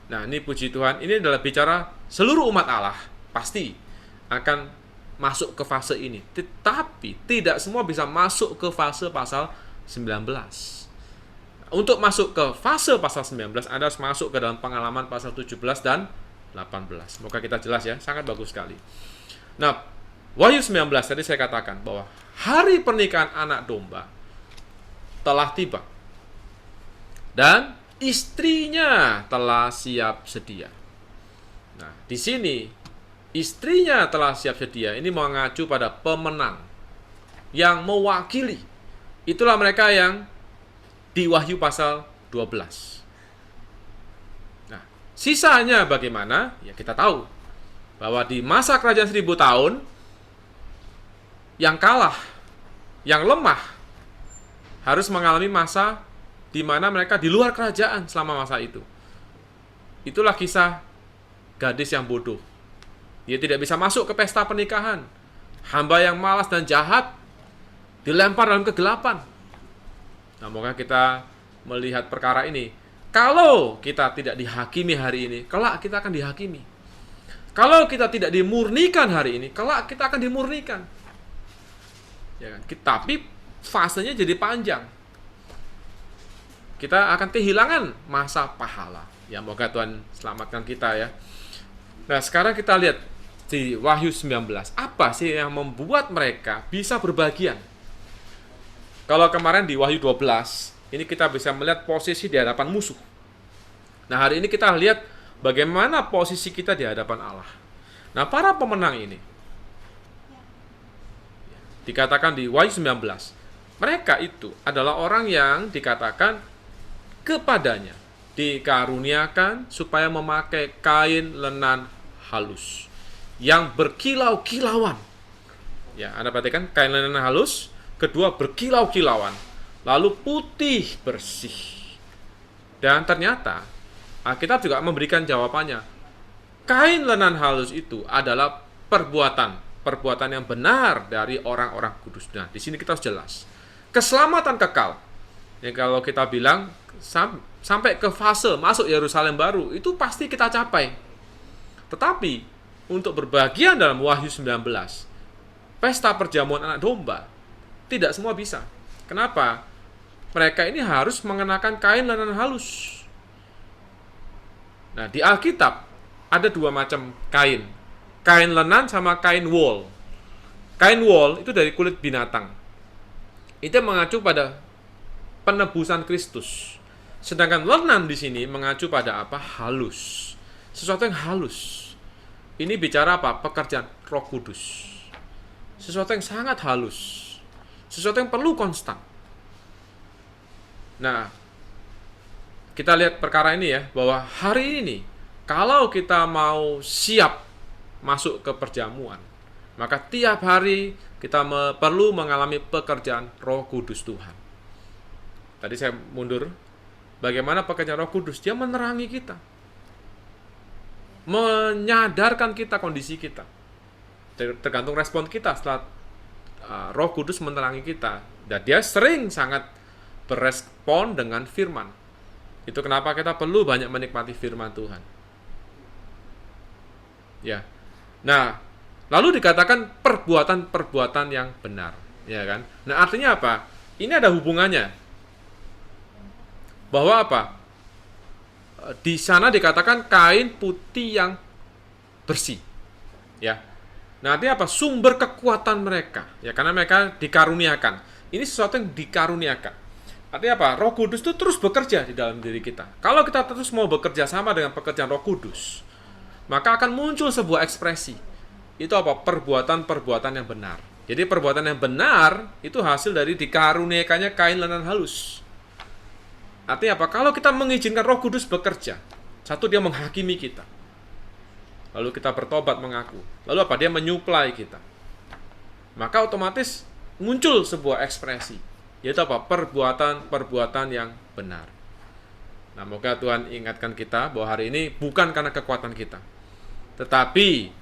Nah, ini puji Tuhan, ini adalah bicara seluruh umat Allah pasti akan masuk ke fase ini. Tetapi tidak semua bisa masuk ke fase pasal 19. Untuk masuk ke fase pasal 19, Anda harus masuk ke dalam pengalaman pasal 17 dan 18. Semoga kita jelas ya, sangat bagus sekali. Nah, Wahyu 19 tadi saya katakan bahwa hari pernikahan anak domba telah tiba dan istrinya telah siap sedia. Nah, di sini istrinya telah siap sedia ini mengacu pada pemenang yang mewakili. Itulah mereka yang di Wahyu pasal 12. Nah, sisanya bagaimana? Ya, kita tahu bahwa di masa kerajaan 1000 tahun yang kalah, yang lemah harus mengalami masa di mana mereka di luar kerajaan selama masa itu. Itulah kisah gadis yang bodoh. Dia tidak bisa masuk ke pesta pernikahan. Hamba yang malas dan jahat dilempar dalam kegelapan. Nah, moga kita melihat perkara ini. Kalau kita tidak dihakimi hari ini, kelak kita akan dihakimi. Kalau kita tidak dimurnikan hari ini, kelak kita akan dimurnikan. Ya kan? Tapi fasenya jadi panjang. Kita akan kehilangan masa pahala. Ya, moga Tuhan selamatkan kita ya. Nah, sekarang kita lihat di Wahyu 19. Apa sih yang membuat mereka bisa berbagian? Kalau kemarin di Wahyu 12, ini kita bisa melihat posisi di hadapan musuh. Nah, hari ini kita lihat bagaimana posisi kita di hadapan Allah. Nah, para pemenang ini dikatakan di Wahyu 19, mereka itu adalah orang yang dikatakan kepadanya dikaruniakan supaya memakai kain lenan halus yang berkilau-kilauan. Ya, Anda perhatikan kain lenan halus, kedua berkilau-kilauan, lalu putih bersih. Dan ternyata Alkitab juga memberikan jawabannya. Kain lenan halus itu adalah perbuatan perbuatan yang benar dari orang-orang kudus. Nah, di sini kita harus jelas. Keselamatan kekal. Ya, kalau kita bilang sampai ke fase masuk Yerusalem baru, itu pasti kita capai. Tetapi untuk berbahagia dalam Wahyu 19, pesta perjamuan anak domba, tidak semua bisa. Kenapa? Mereka ini harus mengenakan kain lenan halus. Nah, di Alkitab ada dua macam kain. Kain lenan sama kain wol. Kain wol itu dari kulit binatang. Itu mengacu pada penebusan Kristus. Sedangkan lenan di sini mengacu pada apa? Halus. Sesuatu yang halus. Ini bicara apa? Pekerjaan Roh Kudus. Sesuatu yang sangat halus. Sesuatu yang perlu konstan. Nah, kita lihat perkara ini ya, bahwa hari ini kalau kita mau siap masuk ke perjamuan, maka tiap hari kita perlu mengalami pekerjaan Roh Kudus Tuhan. Tadi saya mundur. Bagaimana pekerjaan Roh Kudus? Dia menerangi kita. Menyadarkan kita kondisi kita. Tergantung respon kita setelah Roh Kudus menerangi kita. Dan dia sering sangat berespon dengan firman. Itu kenapa kita perlu banyak menikmati firman Tuhan. Ya. Nah, lalu dikatakan perbuatan-perbuatan yang benar, ya kan? Nah, artinya apa? Ini ada hubungannya. Bahwa apa? Di sana dikatakan kain putih yang bersih. Ya. Nah, artinya apa? Sumber kekuatan mereka. Ya, karena mereka dikaruniakan. Ini sesuatu yang dikaruniakan. Artinya apa? Roh Kudus itu terus bekerja di dalam diri kita. Kalau kita terus mau bekerja sama dengan pekerjaan Roh Kudus, maka akan muncul sebuah ekspresi. Itu apa? Perbuatan-perbuatan yang benar. Jadi perbuatan yang benar itu hasil dari dikaruniakannya kain lenan halus. Artinya apa? Kalau kita mengizinkan Roh Kudus bekerja, satu, dia menghakimi kita. Lalu kita bertobat mengaku. Lalu apa? Dia menyuplai kita. Maka otomatis muncul sebuah ekspresi. Yaitu apa? Perbuatan-perbuatan yang benar. Nah, moga Tuhan ingatkan kita bahwa hari ini bukan karena kekuatan kita, tetapi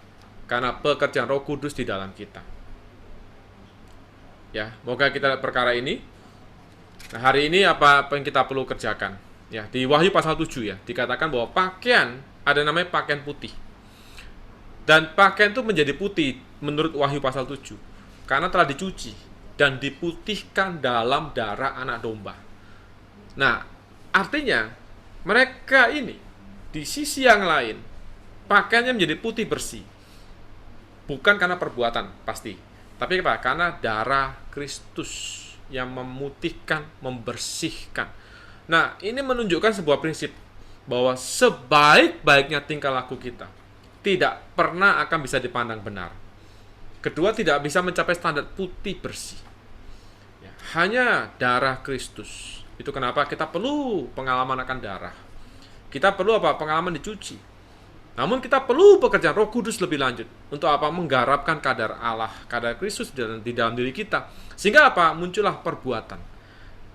karena pekerjaan Roh Kudus di dalam kita. Ya, moga kita lihat perkara ini. Nah, hari ini apa yang kita perlu kerjakan? Ya, di Wahyu pasal 7 ya, dikatakan bahwa pakaian ada namanya pakaian putih. Dan pakaian itu menjadi putih menurut Wahyu pasal 7 karena telah dicuci dan diputihkan dalam darah anak domba. Nah, artinya mereka ini di sisi yang lain pakaiannya menjadi putih bersih. Bukan karena perbuatan pasti, tapi apa? Karena darah Kristus yang memutihkan, membersihkan. Nah, ini menunjukkan sebuah prinsip bahwa sebaik-baiknya tingkah laku kita tidak pernah akan bisa dipandang benar. Kedua, tidak bisa mencapai standar putih bersih. Ya, hanya darah Kristus. Itu kenapa kita perlu pengalaman akan darah. Kita perlu apa? Pengalaman dicuci. Namun kita perlu pekerjaan Roh Kudus lebih lanjut. Untuk apa? Menggarapkan kadar Allah, kadar Kristus di dalam diri kita. Sehingga apa? Muncullah perbuatan.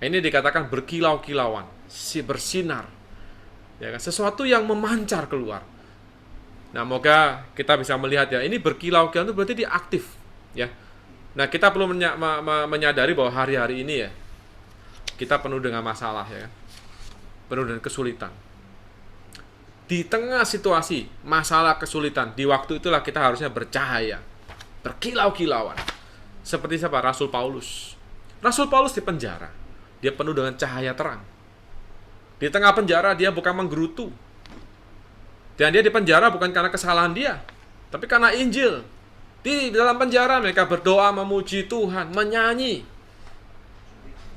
Ini dikatakan berkilau-kilauan, bersinar. Ya kan? Sesuatu yang memancar keluar. Nah, moga kita bisa melihat ya, ini berkilau-kilauan itu berarti dia aktif. Ya. Nah, kita perlu menyadari bahwa hari-hari ini ya, kita penuh dengan masalah ya. Penuh dengan kesulitan. Di tengah situasi masalah kesulitan, di waktu itulah kita harusnya bercahaya, berkilau-kilauan. Seperti siapa? Rasul Paulus. Rasul Paulus di penjara, dia penuh dengan cahaya terang. Di tengah penjara dia bukan menggerutu. Dan dia di penjara bukan karena kesalahan dia, tapi karena Injil. Di dalam penjara mereka berdoa, memuji Tuhan, menyanyi.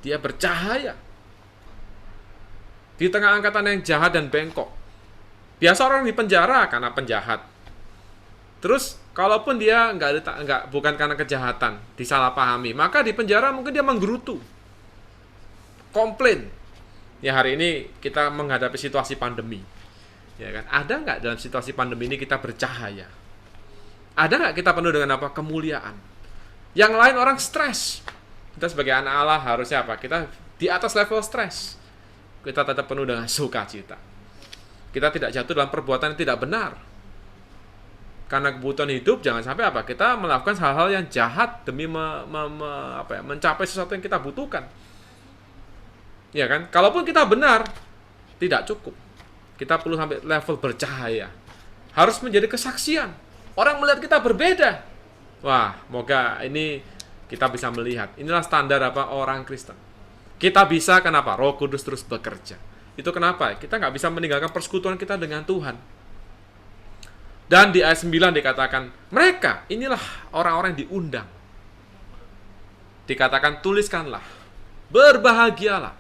Dia bercahaya. Di tengah angkatan yang jahat dan bengkok. Biasa orang di penjara karena penjahat. Terus kalaupun dia bukan karena kejahatan, disalahpahami, maka di penjara mungkin dia menggerutu, komplain. Ya, hari ini kita menghadapi situasi pandemi. Ya kan? Ada nggak dalam situasi pandemi ini kita bercahaya? Ada nggak kita penuh dengan apa? Kemuliaan. Yang lain orang stres. Kita sebagai anak Allah harusnya apa? Kita di atas level stres. Kita tetap penuh dengan sukacita. Kita tidak jatuh dalam perbuatan yang tidak benar. karena kebutuhan hidup, jangan sampai apa? Kita melakukan hal-hal yang jahat demi mencapai sesuatu yang kita butuhkan. Ya kan? Kalaupun kita benar, tidak cukup. Kita perlu sampai level bercahaya. Harus menjadi kesaksian. Orang melihat kita berbeda. Wah, moga ini kita bisa melihat. Inilah standar apa orang Kristen. Kita bisa kenapa? Roh Kudus terus bekerja. Itu kenapa? Kita nggak bisa meninggalkan persekutuan kita dengan Tuhan. Dan di ayat 9 dikatakan, mereka, inilah orang-orang yang diundang. Dikatakan, tuliskanlah, berbahagialah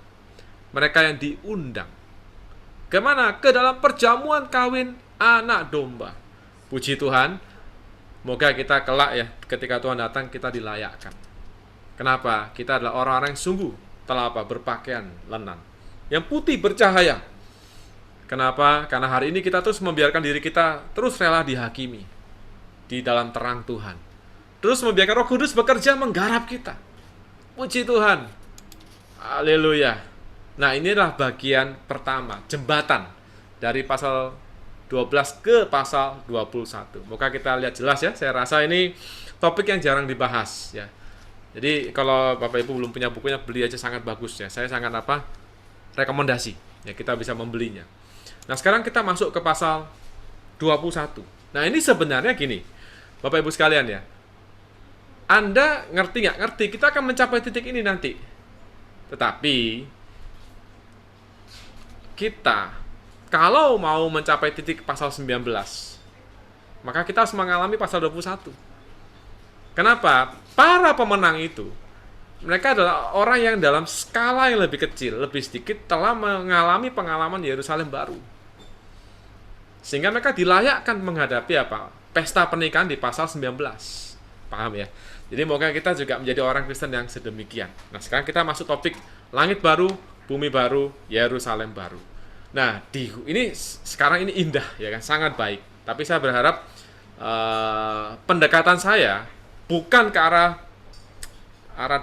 mereka yang diundang. Kemana? Ke dalam perjamuan kawin anak domba. Puji Tuhan, moga kita kelak ya, ketika Tuhan datang, kita dilayakkan. Kenapa? Kita adalah orang-orang yang sungguh telah berpakaian lenan, yang putih bercahaya. Kenapa? Karena hari ini kita terus membiarkan diri kita terus rela dihakimi di dalam terang Tuhan. Terus membiarkan Roh Kudus bekerja menggarap kita. Puji Tuhan. Haleluya. Nah, inilah bagian pertama, jembatan dari pasal 12 ke pasal 21. Moga kita lihat jelas ya. Saya rasa ini topik yang jarang dibahas ya. Jadi kalau Bapak Ibu belum punya bukunya, beli aja, sangat bagus ya. Saya sangat rekomendasi. Ya, kita bisa membelinya. Nah, sekarang kita masuk ke pasal 21. Nah, ini sebenarnya gini, Bapak Ibu sekalian ya. Anda ngerti nggak? Ngerti, kita akan mencapai titik ini nanti. Tetapi, kita, kalau mau mencapai titik pasal 19, maka kita harus mengalami pasal 21. Kenapa? Para pemenang itu, mereka adalah orang yang dalam skala yang lebih kecil, lebih sedikit, telah mengalami pengalaman Yerusalem baru. Sehingga mereka dilayakkan menghadapi apa? Pesta pernikahan di pasal 19. Paham ya? Jadi moga kita juga menjadi orang Kristen yang sedemikian. Nah, sekarang kita masuk topik langit baru, bumi baru, Yerusalem baru. Nah, ini sekarang ini indah ya kan, sangat baik. Tapi saya berharap pendekatan saya bukan ke arah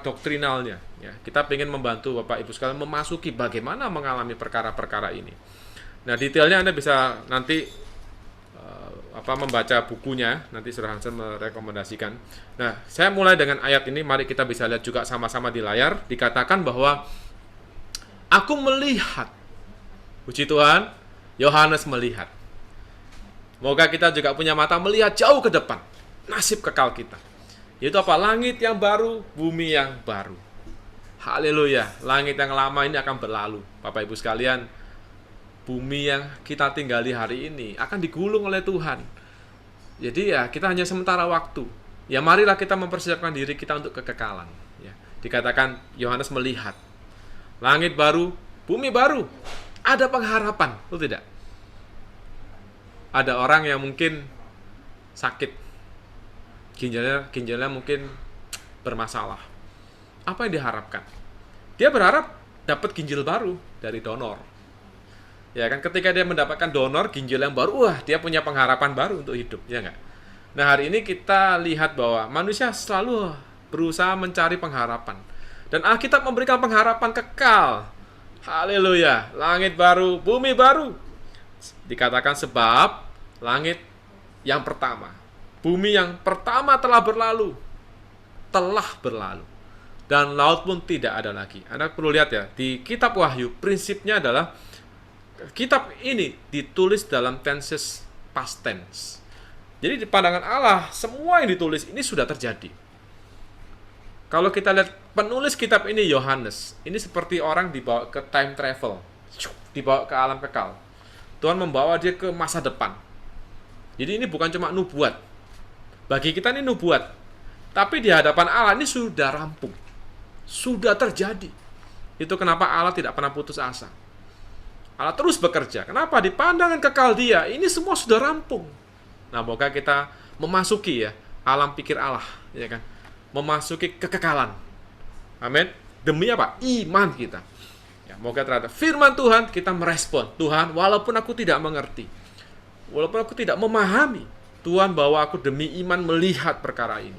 doktrinalnya. Ya, kita ingin membantu Bapak Ibu sekalian memasuki bagaimana mengalami perkara-perkara ini. Nah, detailnya Anda bisa nanti membaca bukunya, nanti Saudara Hansen merekomendasikan. Nah, saya mulai dengan ayat ini, mari kita bisa lihat juga sama-sama di layar. Dikatakan bahwa aku melihat, puji Tuhan, Yohanes melihat. Moga kita juga punya mata melihat jauh ke depan, nasib kekal kita. Yaitu apa? Langit yang baru, bumi yang baru. Haleluya, langit yang lama ini akan berlalu. Bapak Ibu sekalian, bumi yang kita tinggali hari ini akan digulung oleh Tuhan. Jadi ya, kita hanya sementara waktu. Ya, marilah kita mempersiapkan diri kita untuk kekekalan. Ya, dikatakan Yohanes melihat langit baru, bumi baru. Ada pengharapan, betul tidak? Ada orang yang mungkin sakit, ginjalnya mungkin bermasalah. Apa yang diharapkan? Dia berharap dapat ginjal baru dari donor. Ya kan, ketika dia mendapatkan donor ginjal yang baru, wah, dia punya pengharapan baru untuk hidup, ya enggak? Nah, hari ini kita lihat bahwa manusia selalu berusaha mencari pengharapan. Dan Alkitab memberikan pengharapan kekal. Haleluya, langit baru, bumi baru. Dikatakan sebab langit yang pertama, bumi yang pertama telah berlalu. Dan laut pun tidak ada lagi. Anda perlu lihat ya, di kitab Wahyu, prinsipnya adalah kitab ini ditulis dalam tenses past tense. Jadi di pandangan Allah, semua yang ditulis ini sudah terjadi. Kalau kita lihat penulis kitab ini, Yohanes, ini seperti orang dibawa ke time travel, dibawa ke alam kekal. Tuhan membawa dia ke masa depan. Jadi ini bukan cuma nubuat. Bagi kita ini nubuat. Tapi di hadapan Allah ini sudah rampung. Sudah terjadi. Itu kenapa Allah tidak pernah putus asa. Allah terus bekerja. Kenapa? Di pandangan kekal Dia, ini semua sudah rampung. Nah, moga kita memasuki ya alam pikir Allah, ya kan? Memasuki kekekalan. Amin. Demi apa? Iman kita. Ya, moga terhadap firman Tuhan kita merespon. Tuhan, walaupun aku tidak mengerti, walaupun aku tidak memahami, Tuhan bawa aku demi iman melihat perkara ini.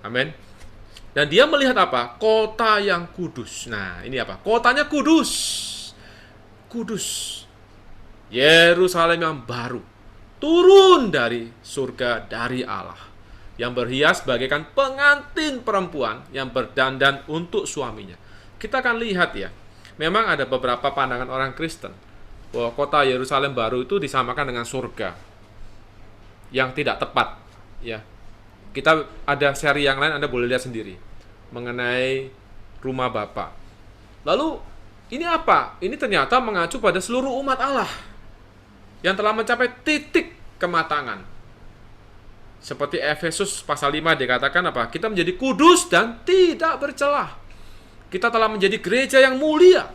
Amin. Dan dia melihat apa? Kota yang kudus. Nah, ini apa? Kotanya kudus. Kudus. Yerusalem yang baru. turun dari surga dari Allah, yang berhias bagaikan pengantin perempuan yang berdandan untuk suaminya. Kita akan lihat ya, memang ada beberapa pandangan orang Kristen bahwa kota Yerusalem baru itu disamakan dengan surga, yang tidak tepat ya. Kita ada seri yang lain, Anda boleh lihat sendiri mengenai rumah Bapa. Lalu ini apa? Ini ternyata mengacu pada seluruh umat Allah yang telah mencapai titik kematangan. Seperti Efesus pasal 5 dikatakan apa? Kita menjadi kudus dan tidak bercelah. Kita telah menjadi gereja yang mulia.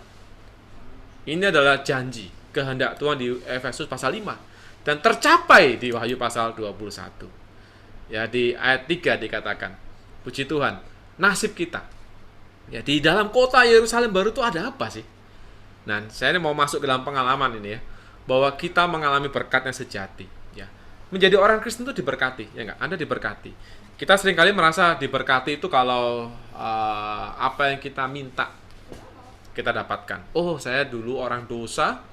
Ini adalah janji kehendak Tuhan di Efesus pasal 5 dan tercapai di Wahyu pasal 21. Ya, di ayat 3 dikatakan, puji Tuhan, nasib kita. Ya, di dalam kota Yerusalem baru itu ada apa sih? Nah, saya ini mau masuk ke dalam pengalaman ini ya, bahwa kita mengalami berkatnya sejati. Ya, menjadi orang Kristen itu diberkati, ya enggak? Anda diberkati. Kita seringkali merasa diberkati itu kalau apa yang kita minta kita dapatkan. Oh, saya dulu orang dosa,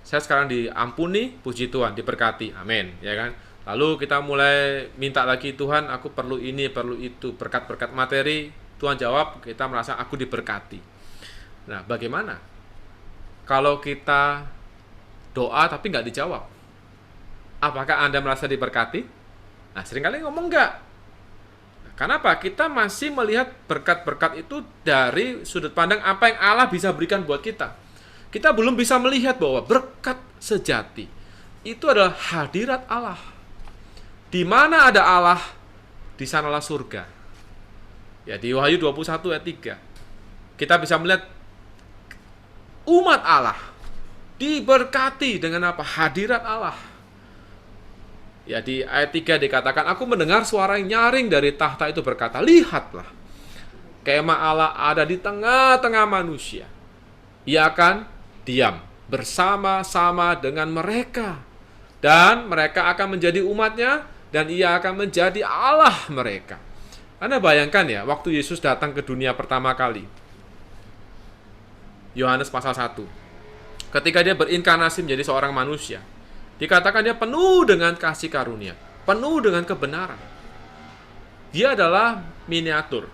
saya sekarang diampuni, puji Tuhan, diberkati, amin, ya kan? Lalu kita mulai minta lagi, Tuhan, aku perlu ini, perlu itu, berkat-berkat materi. Tuhan jawab, kita merasa aku diberkati. Nah, bagaimana kalau kita doa tapi nggak dijawab? Apakah Anda merasa diberkati? Nah, seringkali ngomong enggak. Nah, kenapa? Kita masih melihat berkat-berkat itu dari sudut pandang apa yang Allah bisa berikan buat kita. Kita belum bisa melihat bahwa berkat sejati itu adalah hadirat Allah. Di mana ada Allah, di sanalah surga. Ya, di Wahyu 21 ayat 3 kita bisa melihat umat Allah diberkati dengan apa? Hadirat Allah. Ya, di ayat 3 dikatakan, aku mendengar suara yang nyaring dari tahta itu berkata, lihatlah, kemah Allah ada di tengah-tengah manusia. Ia akan diam bersama-sama dengan mereka, dan mereka akan menjadi umatnya, dan ia akan menjadi Allah mereka. Anda bayangkan ya, waktu Yesus datang ke dunia pertama kali, Yohanes pasal 1, ketika dia berinkarnasi menjadi seorang manusia, dikatakan dia penuh dengan kasih karunia, penuh dengan kebenaran. Dia adalah miniatur.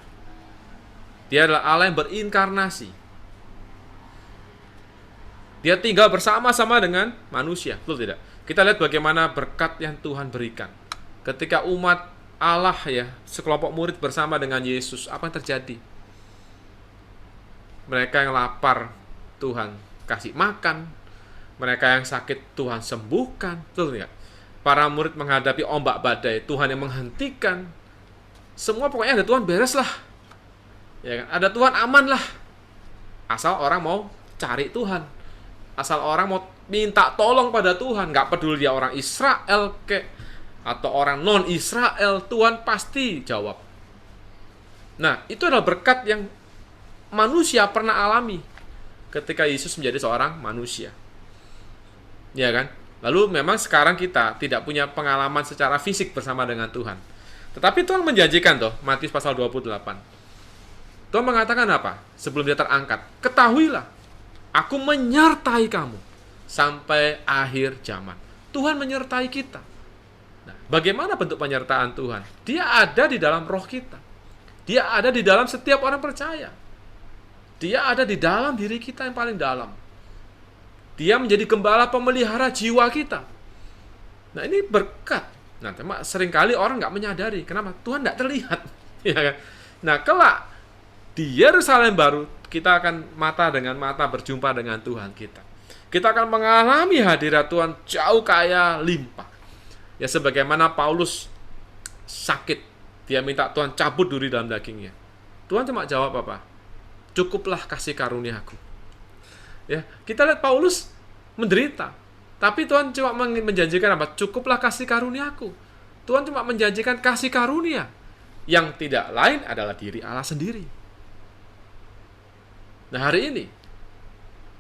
Dia adalah Allah yang berinkarnasi. Dia tinggal bersama-sama dengan manusia, betul tidak? Kita lihat bagaimana berkat yang Tuhan berikan. Ketika umat Allah ya, sekelompok murid bersama dengan Yesus, apa yang terjadi? Mereka yang lapar, Tuhan kasih makan. Mereka yang sakit, Tuhan sembuhkan. Betul tidak? Para murid menghadapi ombak badai, Tuhan yang menghentikan. Semua pokoknya ada Tuhan, beres lah. Ya kan? Ada Tuhan, aman lah. Asal orang mau cari Tuhan. Asal orang mau minta tolong pada Tuhan. Gak peduli dia orang Israel atau orang non-Israel, Tuhan pasti jawab. Nah, itu adalah berkat yang manusia pernah alami ketika Yesus menjadi seorang manusia. Ya kan? Lalu memang sekarang kita tidak punya pengalaman secara fisik bersama dengan Tuhan. Tetapi Tuhan menjanjikan toh, Matius pasal 28. Tuhan mengatakan apa? Sebelum dia terangkat, ketahuilah, aku menyertai kamu sampai akhir zaman. Tuhan menyertai kita. Nah, bagaimana bentuk penyertaan Tuhan? Dia ada di dalam roh kita. Dia ada di dalam setiap orang percaya. Dia ada di dalam diri kita yang paling dalam. Dia menjadi gembala pemelihara jiwa kita. Nah, ini berkat. Nah, seringkali orang nggak menyadari. Kenapa? Tuhan nggak terlihat. Ya kan? Nah, kelak di Yerusalem baru, kita akan mata dengan mata berjumpa dengan Tuhan kita. Kita akan mengalami hadirat Tuhan jauh kaya limpah. Ya, sebagaimana Paulus sakit, dia minta Tuhan cabut duri dalam dagingnya. Tuhan cuma jawab apa? Cukuplah kasih karunia-Ku. Ya, kita lihat Paulus menderita, tapi Tuhan cuma menjanjikan apa? Cukuplah kasih karunia-Ku. Tuhan cuma menjanjikan kasih karunia, yang tidak lain adalah diri Allah sendiri. Nah, hari ini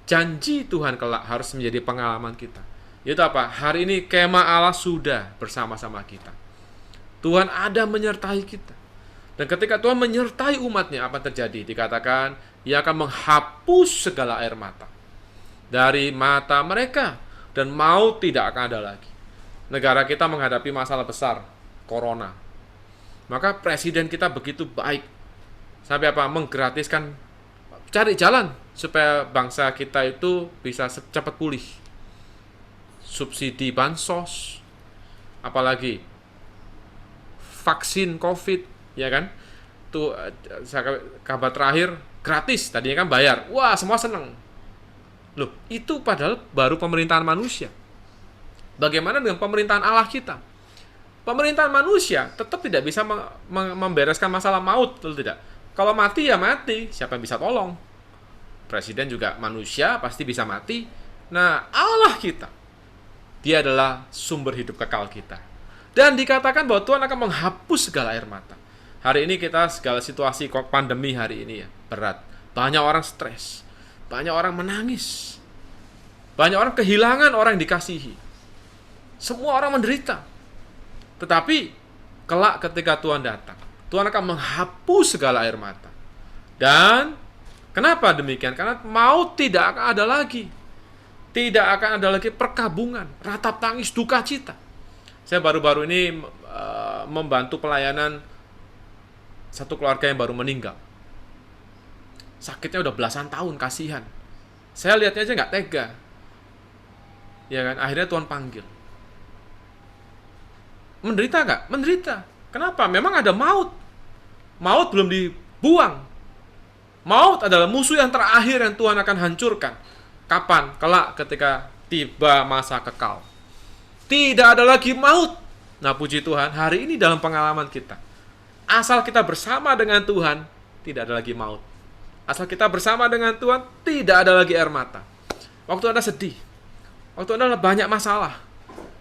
janji Tuhan kelak harus menjadi pengalaman kita. Itu apa? Hari ini kemah Allah sudah bersama-sama kita. Tuhan ada menyertai kita. Dan ketika Tuhan menyertai umatnya, apa terjadi? Dikatakan, Ia akan menghapus segala air mata dari mata mereka, dan maut tidak akan ada lagi. negara kita menghadapi masalah besar, corona. Maka presiden kita begitu baik. Sampai apa? Menggratiskan, cari jalan supaya bangsa kita itu bisa cepat pulih. Subsidi bansos, apalagi vaksin COVID, ya kan? Tuh kabar terakhir gratis, tadinya kan bayar. Wah, semua seneng. Loh, itu padahal baru pemerintahan manusia. Bagaimana dengan pemerintahan Allah kita? Pemerintahan manusia tetap tidak bisa membereskan masalah maut, betul tidak? Kalau mati ya mati, siapa yang bisa tolong? Presiden juga manusia, pasti bisa mati. Nah, Allah kita, dia adalah sumber hidup kekal kita. Dan dikatakan bahwa Tuhan akan menghapus segala air mata. Hari ini kita segala situasi pandemi hari ini ya, berat. Banyak orang stres, banyak orang menangis, banyak orang kehilangan orang yang dikasihi. Semua orang menderita. Tetapi kelak ketika Tuhan datang, Tuhan akan menghapus segala air mata. Dan kenapa demikian? Karena maut tidak akan ada lagi. Tidak akan ada lagi perkabungan, ratap tangis, duka cita. Saya baru-baru ini membantu pelayanan satu keluarga yang baru meninggal. Sakitnya udah belasan tahun, kasihan. Saya lihatnya aja nggak tega. Ya kan, akhirnya Tuhan panggil. Menderita nggak? Menderita. Kenapa? Memang ada maut. Maut belum dibuang. Maut adalah musuh yang terakhir yang Tuhan akan hancurkan. Kapan? Kelak ketika tiba masa kekal. Tidak ada lagi maut. Nah, puji Tuhan, hari ini dalam pengalaman kita, asal kita bersama dengan Tuhan, tidak ada lagi maut. Asal kita bersama dengan Tuhan, tidak ada lagi air mata. Waktu Anda sedih, waktu Anda banyak masalah,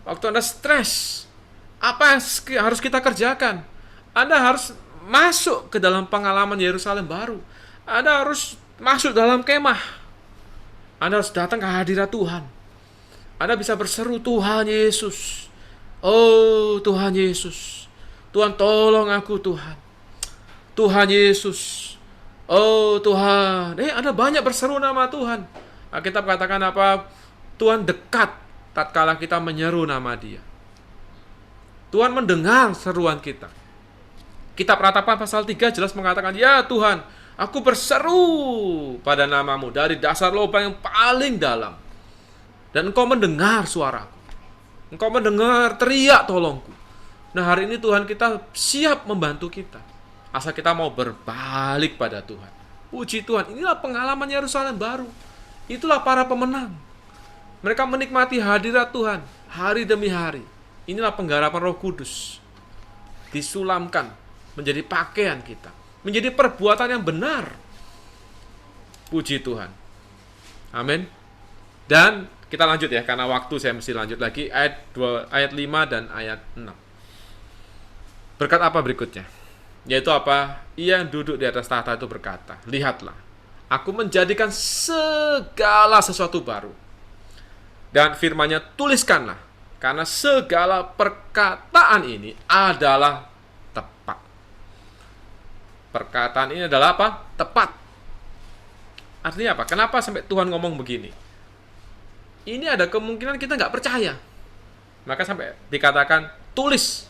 waktu Anda stres, apa yang harus kita kerjakan? Anda harus masuk ke dalam pengalaman Yerusalem baru. Anda harus masuk dalam kemah. Anda harus datang ke hadirat Tuhan. Anda bisa berseru, Tuhan Yesus. Oh, Tuhan Yesus. Tuhan, tolong aku, Tuhan. Tuhan Yesus. Oh, Tuhan. Anda banyak berseru nama Tuhan. Alkitab katakan apa? Tuhan dekat tatkala kita menyeru nama Dia. Tuhan mendengar seruan kita. Kitab Ratapan pasal 3 jelas mengatakan, ya Tuhan, aku berseru pada namamu dari dasar lubang yang paling dalam. Dan engkau mendengar suaraku. Engkau mendengar teriak tolongku. Nah, hari ini Tuhan kita siap membantu kita. Asal kita mau berbalik pada Tuhan. Puji Tuhan, inilah pengalaman Yerusalem baru. Itulah para pemenang. Mereka menikmati hadirat Tuhan hari demi hari. Inilah penggarapan Roh Kudus. Disulamkan menjadi pakaian kita. Menjadi perbuatan yang benar. Puji Tuhan. Amin. Dan kita lanjut ya, karena waktu saya mesti lanjut lagi. Ayat 5 dan ayat 6. Berkat apa berikutnya? Yaitu apa? Ia yang duduk di atas tahta itu berkata, lihatlah, aku menjadikan segala sesuatu baru. Dan firman-Nya tuliskanlah, karena segala perkataan ini adalah tepat. Perkataan ini adalah apa? Tepat. Artinya apa? Kenapa sampai Tuhan ngomong begini? Ini ada kemungkinan kita nggak percaya. Maka sampai dikatakan tulis.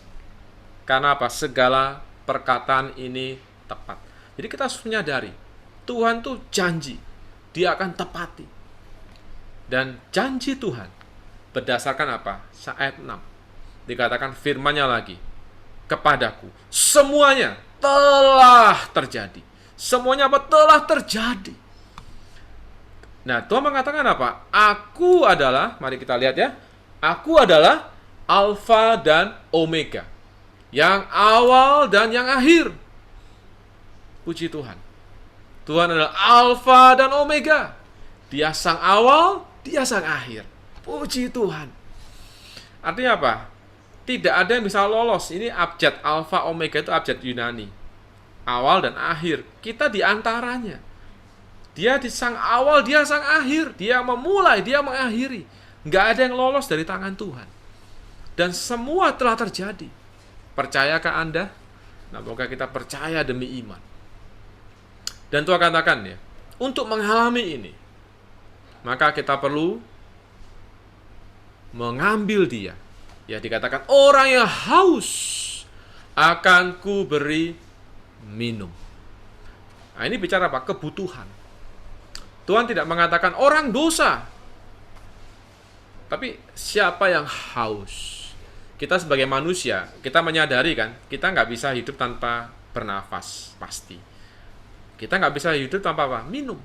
Karena apa? Segala perkataan ini tepat. Jadi kita harus menyadari, Tuhan tuh janji, Dia akan tepati. Dan janji Tuhan berdasarkan apa? Ayat 6. Dikatakan firman-Nya lagi, kepadaku semuanya telah terjadi. Semuanya apa? Telah terjadi. Nah, Tuhan mengatakan apa? Aku adalah, mari kita lihat ya. Aku adalah Alfa dan Omega. Yang awal dan yang akhir. Puji Tuhan. Tuhan adalah Alfa dan Omega. Dia sang awal, Dia sang akhir. Puji Tuhan. Artinya apa? Tidak ada yang bisa lolos. Ini abjad Alfa Omega itu abjad Yunani. Awal dan akhir. Kita di antaranya. Dia di sang awal, Dia sang akhir. Dia memulai, Dia mengakhiri. Nggak ada yang lolos dari tangan Tuhan. Dan semua telah terjadi. Percayakah Anda? Nah, moga kita percaya demi iman. Dan Tuhan katakan ya, untuk mengalami ini, maka kita perlu mengambil Dia Ya, dikatakan orang yang haus akan ku beri minum. Nah, ini bicara apa? Kebutuhan. Tuhan tidak mengatakan orang dosa, tapi siapa yang haus? Kita sebagai manusia, kita menyadari kan, kita nggak bisa hidup tanpa bernafas, pasti. Kita nggak bisa hidup tanpa apa? Minum.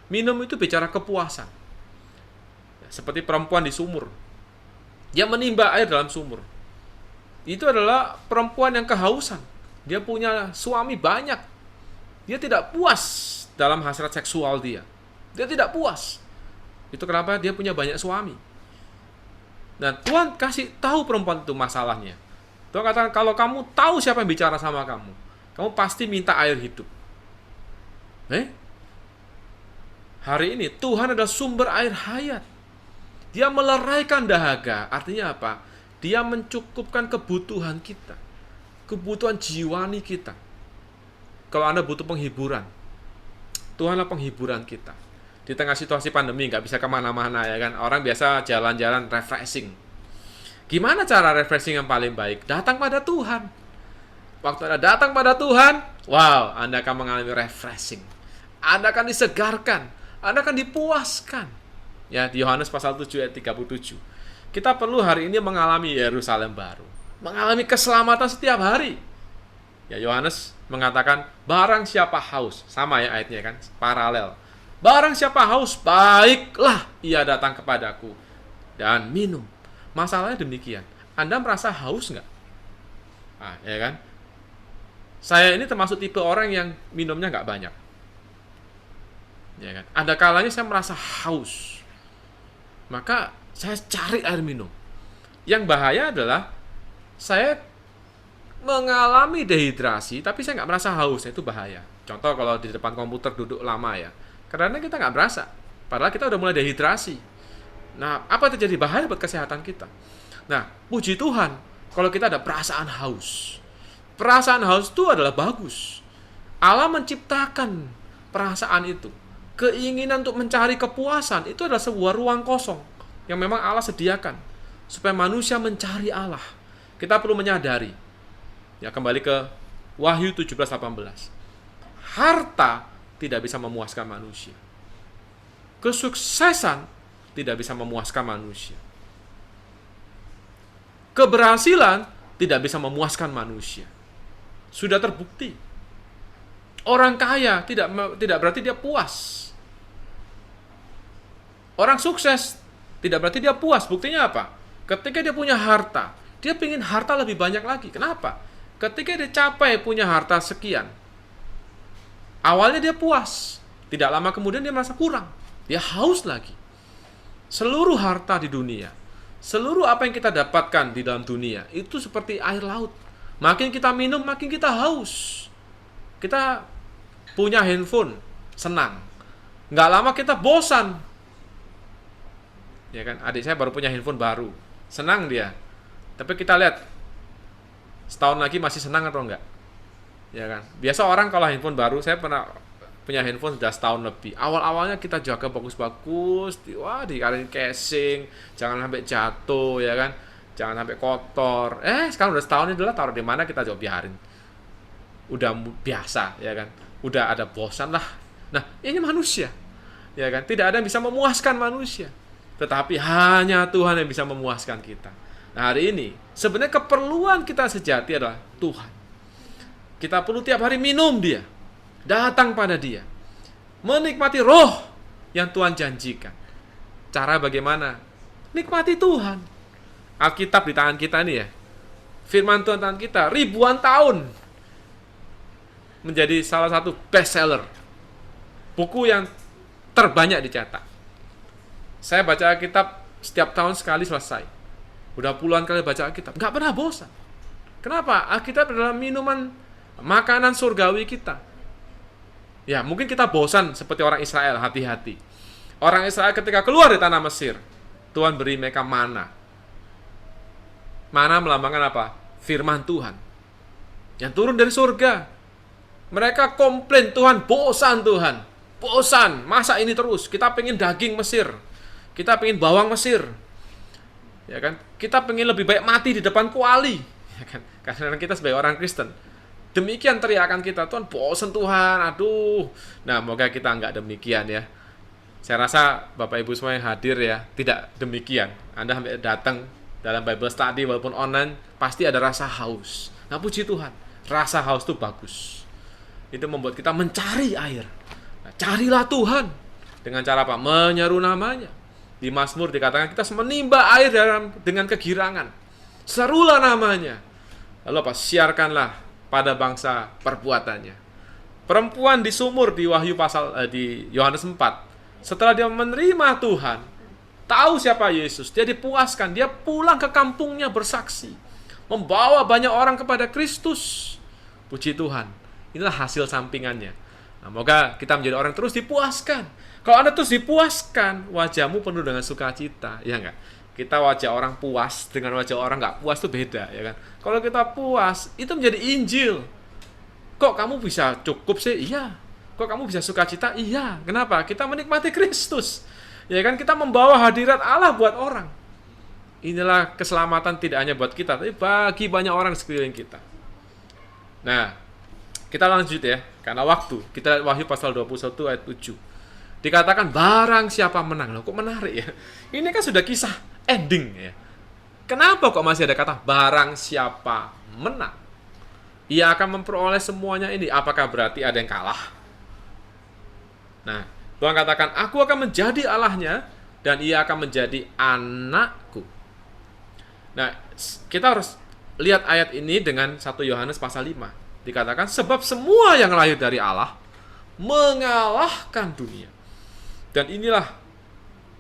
Minum itu bicara kepuasan. Seperti perempuan di sumur. Dia menimba air dalam sumur. Itu adalah perempuan yang kehausan. Dia punya suami banyak. Dia tidak puas dalam hasrat seksual dia. Dia tidak puas. Itu kenapa dia punya banyak suami. Nah, Tuhan kasih tahu perempuan itu masalahnya. Tuhan katakan, kalau kamu tahu siapa yang bicara sama kamu, kamu pasti minta air hidup. Hari ini Tuhan adalah sumber air hayat. Dia meleraikan dahaga. Artinya apa? Dia mencukupkan kebutuhan kita, kebutuhan jiwani kita. Kalau Anda butuh penghiburan, Tuhanlah penghiburan kita. Di tengah situasi pandemi nggak bisa kemana-mana ya kan, orang biasa jalan-jalan refreshing. Gimana cara refreshing yang paling baik? Datang pada Tuhan. Waktu Anda datang pada Tuhan, wow, Anda akan mengalami refreshing. Anda akan disegarkan, Anda akan dipuaskan. Ya, di Yohanes pasal 7 ayat 37. Kita perlu hari ini mengalami Yerusalem baru, mengalami keselamatan setiap hari. Ya, Yohanes mengatakan, barang siapa haus, sama ya ayatnya kan, paralel. Barang siapa haus, baiklah ia datang kepadaku dan minum. Masalahnya demikian. Anda merasa haus nggak? Ah, ya kan? Saya ini termasuk tipe orang yang minumnya nggak banyak. Ya kan? Ada kalanya saya merasa haus, maka saya cari air minum. Yang bahaya adalah saya mengalami dehidrasi, tapi saya nggak merasa haus. Itu bahaya. Contoh kalau di depan komputer duduk lama ya, karena kita nggak berasa, padahal kita udah mulai dehidrasi. Nah, apa terjadi? Bahaya buat kesehatan kita. Nah, puji Tuhan, kalau kita ada perasaan haus. Perasaan haus itu adalah bagus. Allah menciptakan perasaan itu. Keinginan untuk mencari kepuasan itu adalah sebuah ruang kosong yang memang Allah sediakan supaya manusia mencari Allah. Kita perlu menyadari. Ya, kembali ke Wahyu 17:18. Harta tidak bisa memuaskan manusia. Kesuksesan tidak bisa memuaskan manusia. Keberhasilan tidak bisa memuaskan manusia. Sudah terbukti. Orang kaya tidak berarti dia puas. Orang sukses tidak berarti dia puas. Buktinya apa? Ketika dia punya harta, dia ingin harta lebih banyak lagi. Kenapa? Ketika dia capai punya harta sekian, awalnya dia puas. Tidak lama kemudian dia merasa kurang. Dia haus lagi. Seluruh harta di dunia, seluruh apa yang kita dapatkan di dalam dunia, itu seperti air laut. Makin kita minum, makin kita haus. Kita punya handphone, senang. Nggak lama kita bosan. Ya kan, adik saya baru punya handphone baru. Senang dia. Tapi kita lihat, setahun lagi masih senang atau enggak? Ya kan? Biasa orang kalau handphone baru, saya pernah punya handphone sudah setahun lebih. Awal-awalnya kita jaga bagus-bagus, dikasih casing, jangan sampai jatuh, ya kan? Jangan sampai kotor. Sekarang udah setahun ini adalah taruh di mana kita coba biarin. Udah biasa, ya kan? Udah ada bosan lah. Nah, ini manusia. Ya kan? Tidak ada yang bisa memuaskan manusia. Tetapi hanya Tuhan yang bisa memuaskan kita. Nah, hari ini sebenarnya keperluan kita sejati adalah Tuhan. Kita perlu tiap hari minum Dia, datang pada Dia, menikmati roh yang Tuhan janjikan. Cara bagaimana? Nikmati Tuhan. Alkitab di tangan kita ini ya, firman Tuhan tangan kita ribuan tahun menjadi salah satu bestseller, buku yang terbanyak dicetak. Saya baca Alkitab setiap tahun sekali selesai. Udah puluhan kali baca Alkitab, nggak pernah bosan. Kenapa? Alkitab adalah minuman, makanan surgawi kita. Ya, mungkin kita bosan seperti orang Israel, hati-hati. Orang Israel ketika keluar dari tanah Mesir, Tuhan beri mereka mana. Mana melambangkan apa? Firman Tuhan yang turun dari surga. Mereka komplain, Tuhan, bosan Tuhan. Bosan, masa ini terus? Kita pengen daging Mesir. Kita pengen bawang Mesir. Ya kan? Kita pengen lebih baik mati di depan kuali, ya kan? Karena kita sebagai orang Kristen. Demikian teriakan kita, Tuhan bosen Tuhan, aduh. Nah, moga kita nggak demikian ya. Saya rasa Bapak Ibu semua yang hadir ya, tidak demikian. Anda sampai datang dalam Bible study walaupun online, pasti ada rasa haus. Nah, puji Tuhan, rasa haus itu bagus. Itu membuat kita mencari air. Nah, carilah Tuhan. Dengan cara apa? Menyeru namanya. Di Mazmur dikatakan kita menimba air dengan kegirangan. Serulah namanya. Lalu apa? Siarkanlah pada bangsa perbuatannya. Perempuan di sumur di di Yohanes 4. Setelah dia menerima Tuhan, tahu siapa Yesus, dia dipuaskan, dia pulang ke kampungnya bersaksi, membawa banyak orang kepada Kristus. Puji Tuhan. Inilah hasil sampingannya. Nah, moga kita menjadi orang terus dipuaskan. Kalau Anda terus dipuaskan, wajahmu penuh dengan sukacita, ya enggak? Kita wajah orang puas dengan wajah orang nggak puas itu beda, ya kan? Kalau kita puas, itu menjadi Injil. Kok kamu bisa cukup sih? Iya. Kok kamu bisa sukacita? Iya. Kenapa? Kita menikmati Kristus. Ya kan, kita membawa hadirat Allah buat orang. Inilah keselamatan tidak hanya buat kita, tapi bagi banyak orang sekeliling kita. Nah, kita lanjut ya, karena waktu. Kita lihat Wahyu pasal 21 ayat 7. Dikatakan barang siapa menang. Loh, kok menarik ya? Ini kan sudah kisah ending ya. Kenapa kok masih ada kata barang siapa menang? Ia akan memperoleh semuanya ini. Apakah berarti ada yang kalah? Nah, Tuhan katakan, aku akan menjadi Allahnya dan ia akan menjadi anakku. Nah, kita harus lihat ayat ini dengan 1 Yohanes pasal 5. Dikatakan, sebab semua yang lahir dari Allah mengalahkan dunia. Dan inilah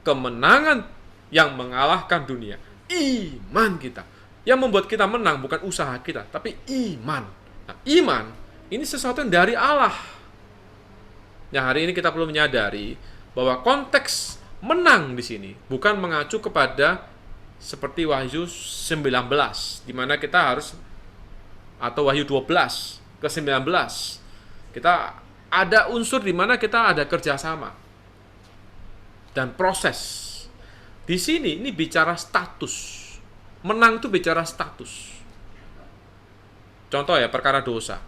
kemenangan yang mengalahkan dunia. Iman kita. Yang membuat kita menang bukan usaha kita, tapi iman. Nah, iman ini sesuatu yang dari Allah. Nah, hari ini kita perlu menyadari bahwa konteks menang di sini bukan mengacu kepada seperti Wahyu 19, di mana kita harus, atau Wahyu 12 ke 19. Kita ada unsur di mana kita ada kerjasama dan proses. Di sini ini bicara status. Menang itu bicara status. Contoh ya, perkara dosa.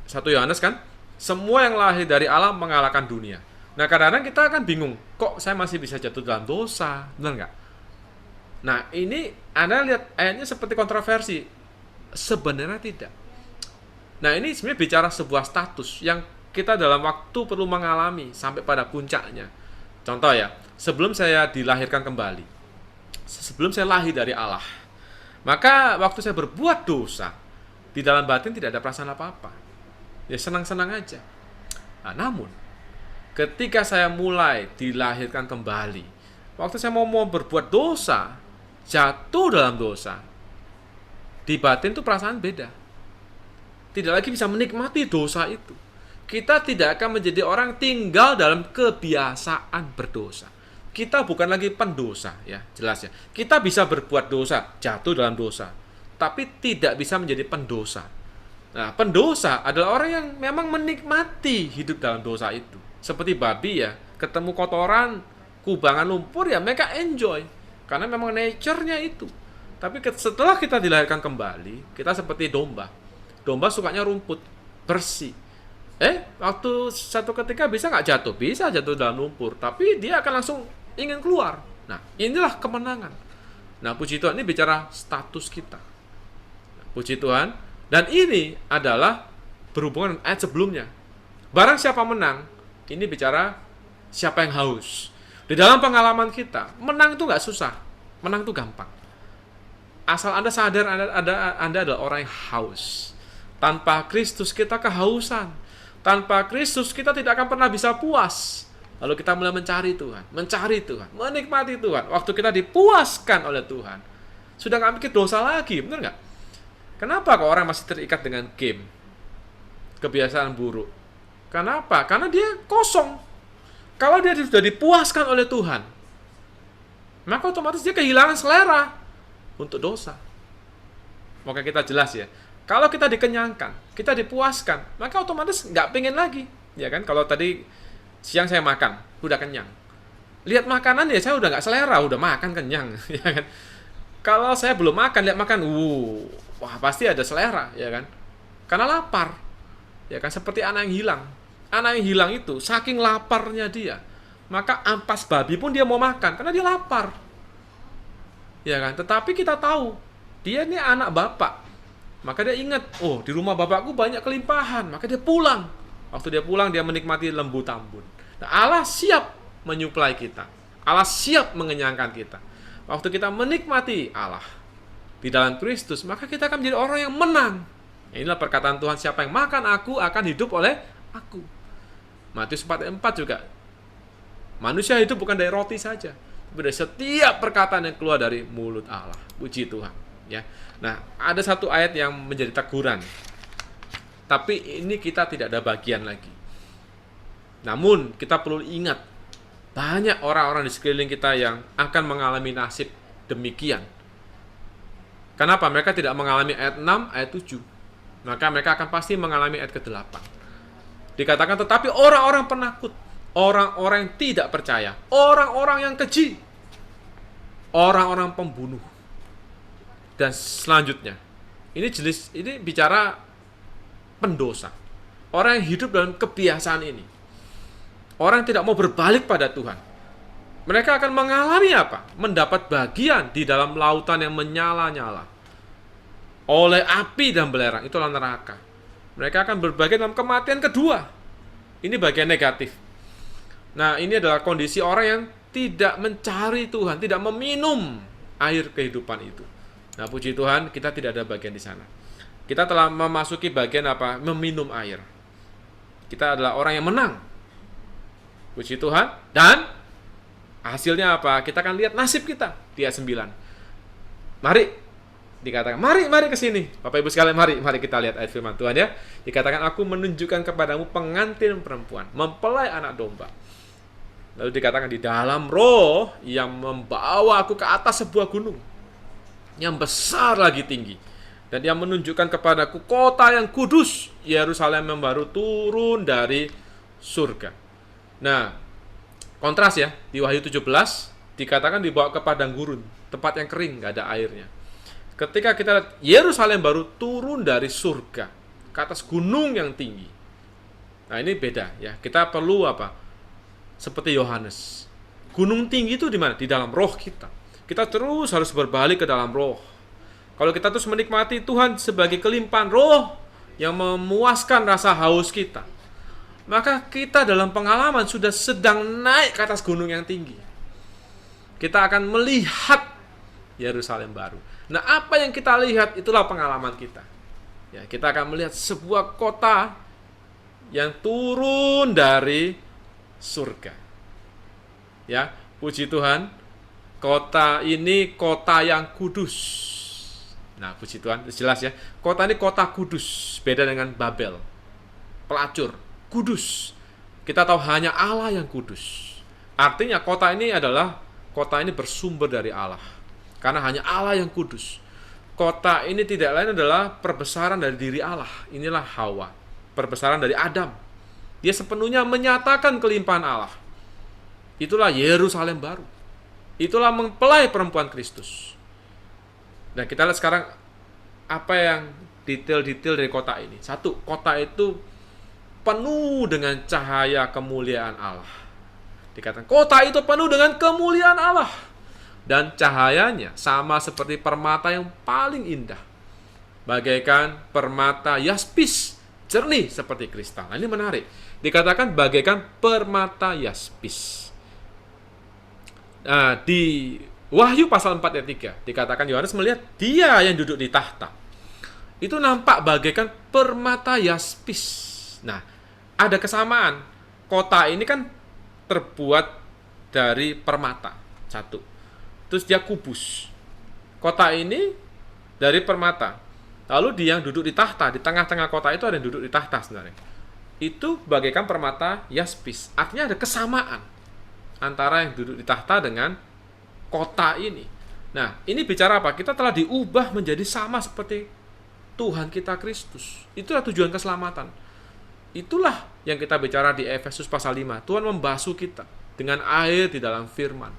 1 Yohanes kan, semua yang lahir dari Allah mengalahkan dunia. Nah, kadang-kadang kita akan bingung, kok saya masih bisa jatuh dalam dosa? Benar nggak? Nah, ini Anda lihat ayatnya seperti kontroversi. Sebenarnya tidak. Nah, ini sebenarnya bicara sebuah status yang kita dalam waktu perlu mengalami sampai pada puncaknya. Contoh ya, sebelum saya dilahirkan kembali, sebelum saya lahir dari Allah, maka waktu saya berbuat dosa, di dalam batin tidak ada perasaan apa-apa. Ya senang-senang aja. Nah, namun ketika saya mulai dilahirkan kembali, waktu saya mau berbuat dosa, jatuh dalam dosa, di batin itu perasaan beda. Tidak lagi bisa menikmati dosa itu. Kita tidak akan menjadi orang tinggal dalam kebiasaan berdosa. Kita bukan lagi pendosa, ya jelas ya. Kita bisa berbuat dosa, jatuh dalam dosa, tapi tidak bisa menjadi pendosa. Nah, pendosa adalah orang yang memang menikmati hidup dalam dosa itu. Seperti babi ya, ketemu kotoran, kubangan lumpur ya mereka enjoy. Karena memang nature-nya itu. Tapi setelah kita dilahirkan kembali, kita seperti domba. Domba sukanya rumput, bersih. Waktu satu ketika bisa nggak jatuh? Bisa jatuh dalam lumpur. Tapi dia akan langsung ingin keluar. Nah, inilah kemenangan. Nah, puji Tuhan, ini bicara status kita. Nah, puji Tuhan. Dan ini adalah berhubungan dengan ayat sebelumnya. Barang siapa menang, ini bicara siapa yang haus. Di dalam pengalaman kita, menang itu nggak susah. Menang itu gampang. Asal Anda sadar Anda adalah orang yang haus. Tanpa Kristus kita kehausan. Tanpa Kristus kita tidak akan pernah bisa puas. Lalu kita mulai mencari Tuhan, menikmati Tuhan. Waktu kita dipuaskan oleh Tuhan, sudah nggak mikir dosa lagi, benar nggak? Kenapa kok orang masih terikat dengan game? Kebiasaan buruk. Kenapa? Karena dia kosong. Kalau dia sudah dipuaskan oleh Tuhan, maka otomatis dia kehilangan selera untuk dosa. Maka kita jelas ya. Kalau kita dikenyangkan, kita dipuaskan, maka otomatis nggak pengen lagi. Ya kan? Kalau tadi siang saya makan, udah kenyang. Lihat makanan ya saya udah nggak selera, udah makan kenyang, ya kan. Kalau saya belum makan, lihat makan, wah pasti ada selera, ya kan. Karena lapar, ya kan, seperti anak yang hilang. Anak yang hilang itu saking laparnya dia, maka ampas babi pun dia mau makan karena dia lapar, ya kan. Tetapi kita tahu dia ini anak bapak, maka dia ingat, oh di rumah bapakku banyak kelimpahan, maka dia pulang. Waktu dia pulang dia menikmati lembu tambun. Nah, Allah siap menyuplai kita, Allah siap mengenyangkan kita. Waktu kita menikmati Allah di dalam Kristus, maka kita akan menjadi orang yang menang. Inilah perkataan Tuhan, siapa yang makan aku akan hidup oleh aku. Matius 4:4 juga. Manusia hidup bukan dari roti saja, tapi dari setiap perkataan yang keluar dari mulut Allah. Puji Tuhan, ya. Nah, ada satu ayat yang menjadi teguran. Tapi ini kita tidak ada bagian lagi. Namun, kita perlu ingat, banyak orang-orang di sekeliling kita yang akan mengalami nasib demikian. Kenapa? Mereka tidak mengalami ayat 6, ayat 7. Maka mereka akan pasti mengalami ayat ke-8. Dikatakan, tetapi orang-orang penakut, orang-orang yang tidak percaya, orang-orang yang keji, orang-orang pembunuh, dan selanjutnya. Ini bicara pendosa. Orang yang hidup dalam kebiasaan ini. Orang yang tidak mau berbalik pada Tuhan. Mereka akan mengalami apa? Mendapat bagian di dalam lautan yang menyala-nyala oleh api dan belerang, itulah neraka. Mereka akan berbagian dalam kematian kedua. Ini bagian negatif. Nah, ini adalah kondisi orang yang tidak mencari Tuhan, tidak meminum air kehidupan itu. Nah, puji Tuhan, kita tidak ada bagian di sana. Kita telah memasuki bagian apa? Meminum air. Kita adalah orang yang menang. Puji Tuhan. Dan hasilnya apa? Kita akan lihat nasib kita di ayat 9. Mari dikatakan, mari ke sini. Bapak Ibu sekalian, mari kita lihat ayat firman Tuhan, ya. Dikatakan, aku menunjukkan kepadamu pengantin perempuan, mempelai anak domba. Lalu dikatakan, di dalam roh yang membawa aku ke atas sebuah gunung yang besar lagi tinggi, dan dia menunjukkan kepadaku kota yang kudus, Yerusalem yang baru turun dari surga. Nah, kontras ya, di Wahyu 17 dikatakan dibawa ke padang gurun, tempat yang kering, nggak ada airnya. Ketika kita lihat Yerusalem baru turun dari surga ke atas gunung yang tinggi. Nah, ini beda ya. Kita perlu apa? Seperti Yohanes. Gunung tinggi itu di mana? Di dalam roh kita. Kita terus harus berbalik ke dalam roh. Kalau kita terus menikmati Tuhan sebagai kelimpahan roh yang memuaskan rasa haus kita, maka kita dalam pengalaman sudah sedang naik ke atas gunung yang tinggi. Kita akan melihat Yerusalem baru. Nah, apa yang kita lihat itulah pengalaman kita. Ya, kita akan melihat sebuah kota yang turun dari surga. Ya, puji Tuhan, kota ini kota yang kudus. Nah, puji Tuhan, jelas ya. Kota ini kota kudus, beda dengan Babel, pelacur, kudus. Kita tahu hanya Allah yang kudus. Artinya kota ini bersumber dari Allah. Karena hanya Allah yang kudus. Kota ini tidak lain adalah perbesaran dari diri Allah. Inilah Hawa, perbesaran dari Adam. Dia sepenuhnya menyatakan kelimpahan Allah. Itulah Yerusalem baru. Itulah mempelai perempuan Kristus. Nah, kita lihat sekarang apa yang detail-detail dari kota ini. Satu, kota itu penuh dengan cahaya kemuliaan Allah. Dikatakan, kota itu penuh dengan kemuliaan Allah. Dan cahayanya sama seperti permata yang paling indah, bagaikan permata yaspis, jernih seperti kristal. Nah, ini menarik. Dikatakan bagaikan permata yaspis. Nah, di Wahyu pasal 4 ayat 3 dikatakan Yohanes melihat dia yang duduk di tahta. Itu nampak bagaikan permata yaspis. Nah, ada kesamaan. Kota ini kan terbuat dari permata. Satu. Terus dia kubus. Kota ini dari permata. Lalu dia yang duduk di tahta, di tengah-tengah kota itu ada yang duduk di tahta sebenarnya. Itu bagaikan permata yaspis. Artinya ada kesamaan antara yang duduk di tahta dengan kota ini. Nah, ini bicara apa? Kita telah diubah menjadi sama seperti Tuhan kita Kristus. Itulah tujuan keselamatan. Itulah yang kita bicara di Efesus pasal 5. Tuhan membasuh kita dengan air di dalam firman.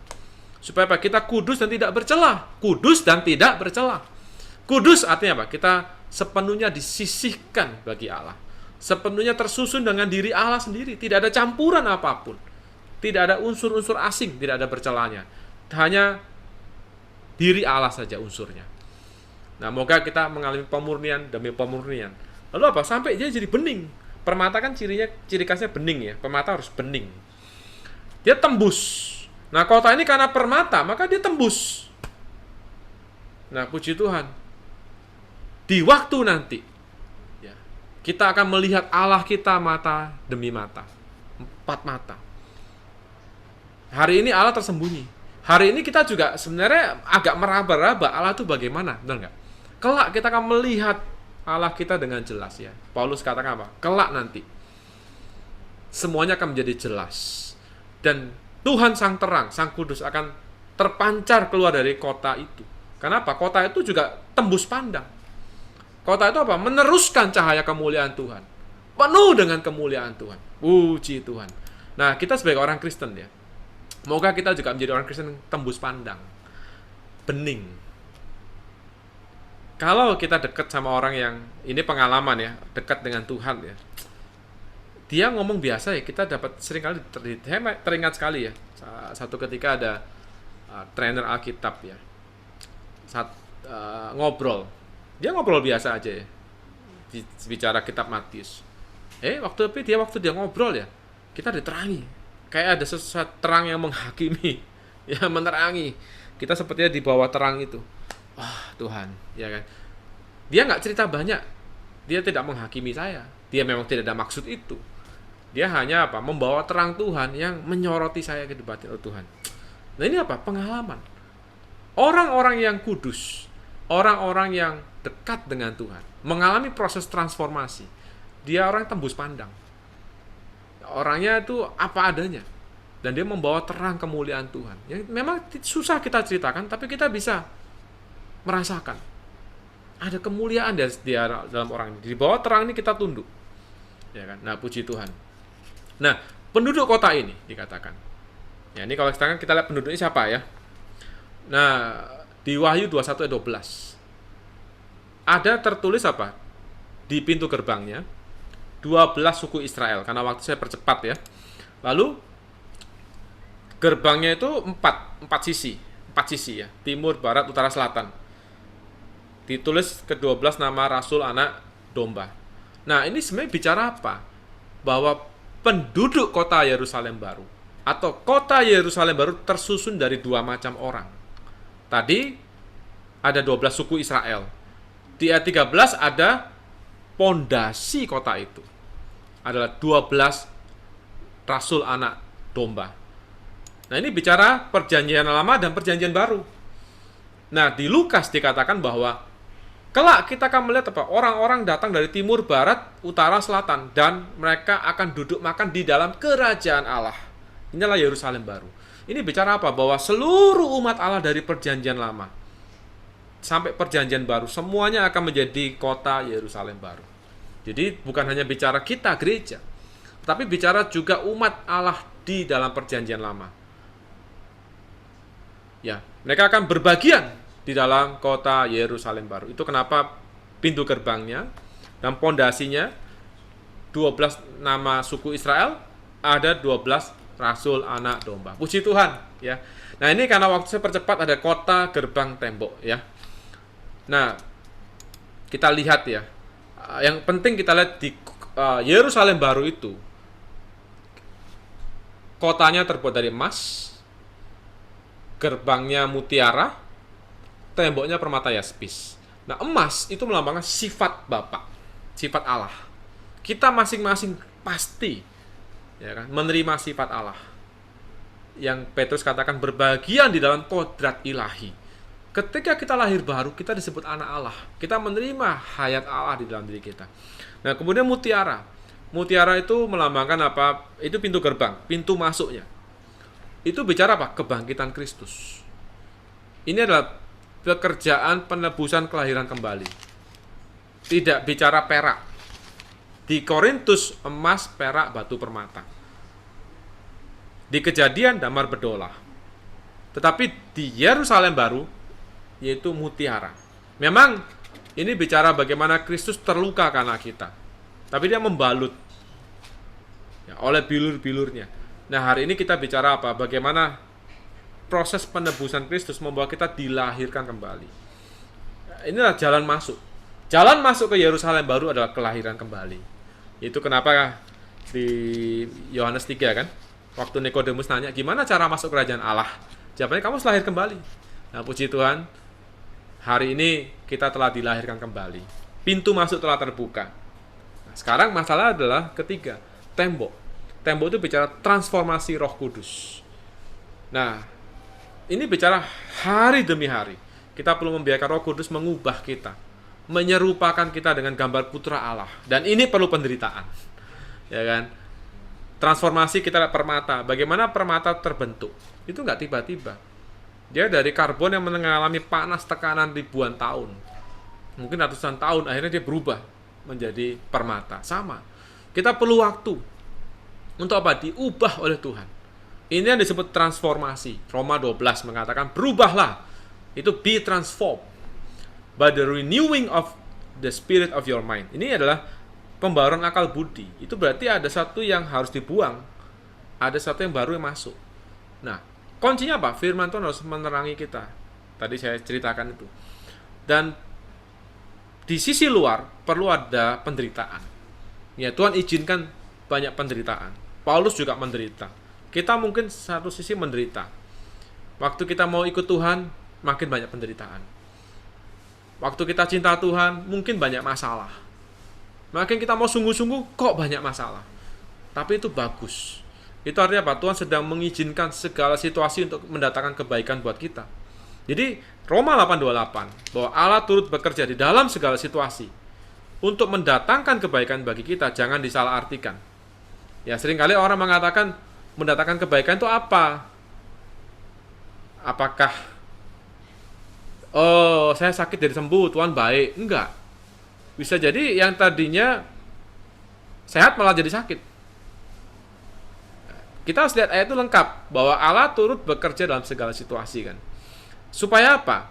Supaya apa? Kita kudus dan tidak bercela. Kudus dan tidak bercela. Kudus artinya apa? Kita sepenuhnya disisihkan bagi Allah. Sepenuhnya tersusun dengan diri Allah sendiri. Tidak ada campuran apapun. Tidak ada unsur-unsur asing. Tidak ada bercelanya. Hanya diri Allah saja unsurnya. Nah, moga kita mengalami pemurnian demi pemurnian. Lalu apa? Sampai dia jadi bening. Permata kan ciri khasnya bening ya. Permata harus bening. Dia tembus. Nah, kota ini karena permata, maka dia tembus. Nah, puji Tuhan. Di waktu nanti, ya, kita akan melihat Allah kita mata demi mata. 4 mata. Hari ini Allah tersembunyi. Hari ini kita juga sebenarnya agak meraba-raba Allah itu bagaimana, benar nggak? Kelak kita akan melihat Allah kita dengan jelas ya. Paulus katakan apa? Kelak nanti semuanya akan menjadi jelas. Dan Tuhan sang terang, sang kudus akan terpancar keluar dari kota itu. Kenapa? Kota itu juga tembus pandang. Kota itu apa? Meneruskan cahaya kemuliaan Tuhan. Penuh dengan kemuliaan Tuhan. Puji Tuhan. Nah, kita sebagai orang Kristen ya, semoga kita juga menjadi orang Kristen yang tembus pandang. Bening. Kalau kita dekat sama orang yang, ini pengalaman ya, dekat dengan Tuhan ya, dia ngomong biasa ya, kita dapat seringkali teringat sekali ya. Satu ketika ada trainer Alkitab ya, ngobrol, dia ngobrol biasa aja ya, bicara kitab Matius. Waktu dia ngobrol ya, kita diterangi, kayak ada sesuatu terang yang menghakimi, ya menerangi. Kita sepertinya di bawah terang itu. Wah Tuhan, ya kan? Dia nggak cerita banyak, dia tidak menghakimi saya, dia memang tidak ada maksud itu. Dia hanya apa? Membawa terang Tuhan yang menyoroti saya ke batin. Oh Tuhan. Nah ini apa? Pengalaman. Orang-orang yang kudus, orang-orang yang dekat dengan Tuhan, mengalami proses transformasi. Dia orang tembus pandang. Orangnya itu apa adanya. Dan dia membawa terang kemuliaan Tuhan. Yang memang susah kita ceritakan, tapi kita bisa merasakan. Ada kemuliaan di dalam orang ini. Di bawah terang ini kita tunduk. Ya kan? Nah, puji Tuhan. Nah, penduduk kota ini dikatakan. Ya, ini kalau sekarang kita lihat penduduknya siapa ya. Nah, di Wahyu 21 ayat 12. Ada tertulis apa? Di pintu gerbangnya 12 suku Israel, karena waktu saya percepat ya. Lalu gerbangnya itu 4 sisi ya, timur, barat, utara, selatan. Ditulis ke-12 nama Rasul Anak Domba. Nah, ini sebenarnya bicara apa? Bahwa penduduk kota Yerusalem baru atau kota Yerusalem baru tersusun dari 2 macam orang. Tadi ada 12 suku Israel. Di ayat 13 ada pondasi kota itu. Adalah 12 Rasul Anak Domba. Nah, ini bicara perjanjian lama dan perjanjian baru. Nah, di Lukas dikatakan bahwa kelak kita akan melihat apa? Orang-orang datang dari timur, barat, utara, selatan, dan mereka akan duduk makan di dalam kerajaan Allah. Inilah Yerusalem baru. Ini bicara apa? Bahwa seluruh umat Allah dari perjanjian lama sampai perjanjian baru, semuanya akan menjadi kota Yerusalem baru. Jadi bukan hanya bicara kita gereja, tapi bicara juga umat Allah di dalam perjanjian lama. Ya, mereka akan berbagian di dalam kota Yerusalem baru. Itu kenapa pintu gerbangnya dan pondasinya 12 nama suku Israel, ada 12 Rasul Anak Domba. Puji Tuhan ya. Nah, ini karena waktu saya percepat, ada kota gerbang tembok ya. Nah, kita lihat ya. Yang penting kita lihat di Yerusalem baru itu, kotanya terbuat dari emas, gerbangnya mutiara, temboknya permata yaspis. Nah, emas itu melambangkan sifat Bapa, sifat Allah. Kita masing-masing pasti ya kan, menerima sifat Allah. Yang Petrus katakan berbagian di dalam kodrat ilahi. Ketika kita lahir baru, kita disebut anak Allah. Kita menerima hayat Allah di dalam diri kita. Nah, kemudian mutiara. Mutiara itu melambangkan apa? Itu pintu gerbang, pintu masuknya. Itu bicara apa? Kebangkitan Kristus. Ini adalah pekerjaan penebusan kelahiran kembali. Tidak bicara perak. Di Korintus emas, perak, batu permata. Di Kejadian damar berdolah. Tetapi di Yerusalem baru, yaitu mutiara. Memang ini bicara bagaimana Kristus terluka karena kita. Tapi dia membalut ya, oleh bilur-bilurnya. Nah, hari ini kita bicara apa? Bagaimana proses penebusan Kristus membawa kita dilahirkan kembali. Inilah jalan masuk. Jalan masuk ke Yerusalem baru adalah kelahiran kembali. Itu kenapa di Yohanes 3 kan, waktu Nikodemus nanya, gimana cara masuk kerajaan Allah? Jawabannya, kamu lahir kembali. Nah, puji Tuhan, hari ini kita telah dilahirkan kembali. Pintu masuk telah terbuka. Nah, sekarang masalah adalah ketiga, tembok. Tembok itu bicara transformasi Roh Kudus. Nah, ini bicara hari demi hari. Kita perlu membiarkan Roh Kudus mengubah kita, menyerupakan kita dengan gambar putra Allah. Dan ini perlu penderitaan. Ya kan? Transformasi kita lihat permata. Bagaimana permata terbentuk? Itu nggak tiba-tiba. Dia dari karbon yang mengalami panas tekanan ribuan tahun. Mungkin ratusan tahun, akhirnya dia berubah menjadi permata. Sama. Kita perlu waktu. Untuk apa? Diubah oleh Tuhan. Ini yang disebut transformasi. Roma 12 mengatakan, berubahlah. Itu be transformed by the renewing of the spirit of your mind. Ini adalah pembaruan akal budi. Itu berarti ada satu yang harus dibuang, ada satu yang baru yang masuk. Nah, kuncinya apa? Firman Tuhan harus menerangi kita. Tadi saya ceritakan itu. Dan di sisi luar perlu ada penderitaan. Ya, Tuhan izinkan banyak penderitaan. Paulus juga menderita. Kita mungkin satu sisi menderita. Waktu kita mau ikut Tuhan, makin banyak penderitaan. Waktu kita cinta Tuhan, mungkin banyak masalah. Makin kita mau sungguh-sungguh, kok banyak masalah. Tapi itu bagus. Itu artinya apa? Tuhan sedang mengizinkan segala situasi untuk mendatangkan kebaikan buat kita. Jadi, Roma 8:28, bahwa Allah turut bekerja di dalam segala situasi untuk mendatangkan kebaikan bagi kita, jangan disalahartikan. Ya, seringkali orang mengatakan, mendatangkan kebaikan itu apa? Apakah saya sakit jadi sembuh, Tuhan baik? Enggak. Bisa jadi yang tadinya sehat malah jadi sakit. Kita harus lihat ayat itu lengkap, bahwa Allah turut bekerja dalam segala situasi kan. Supaya apa?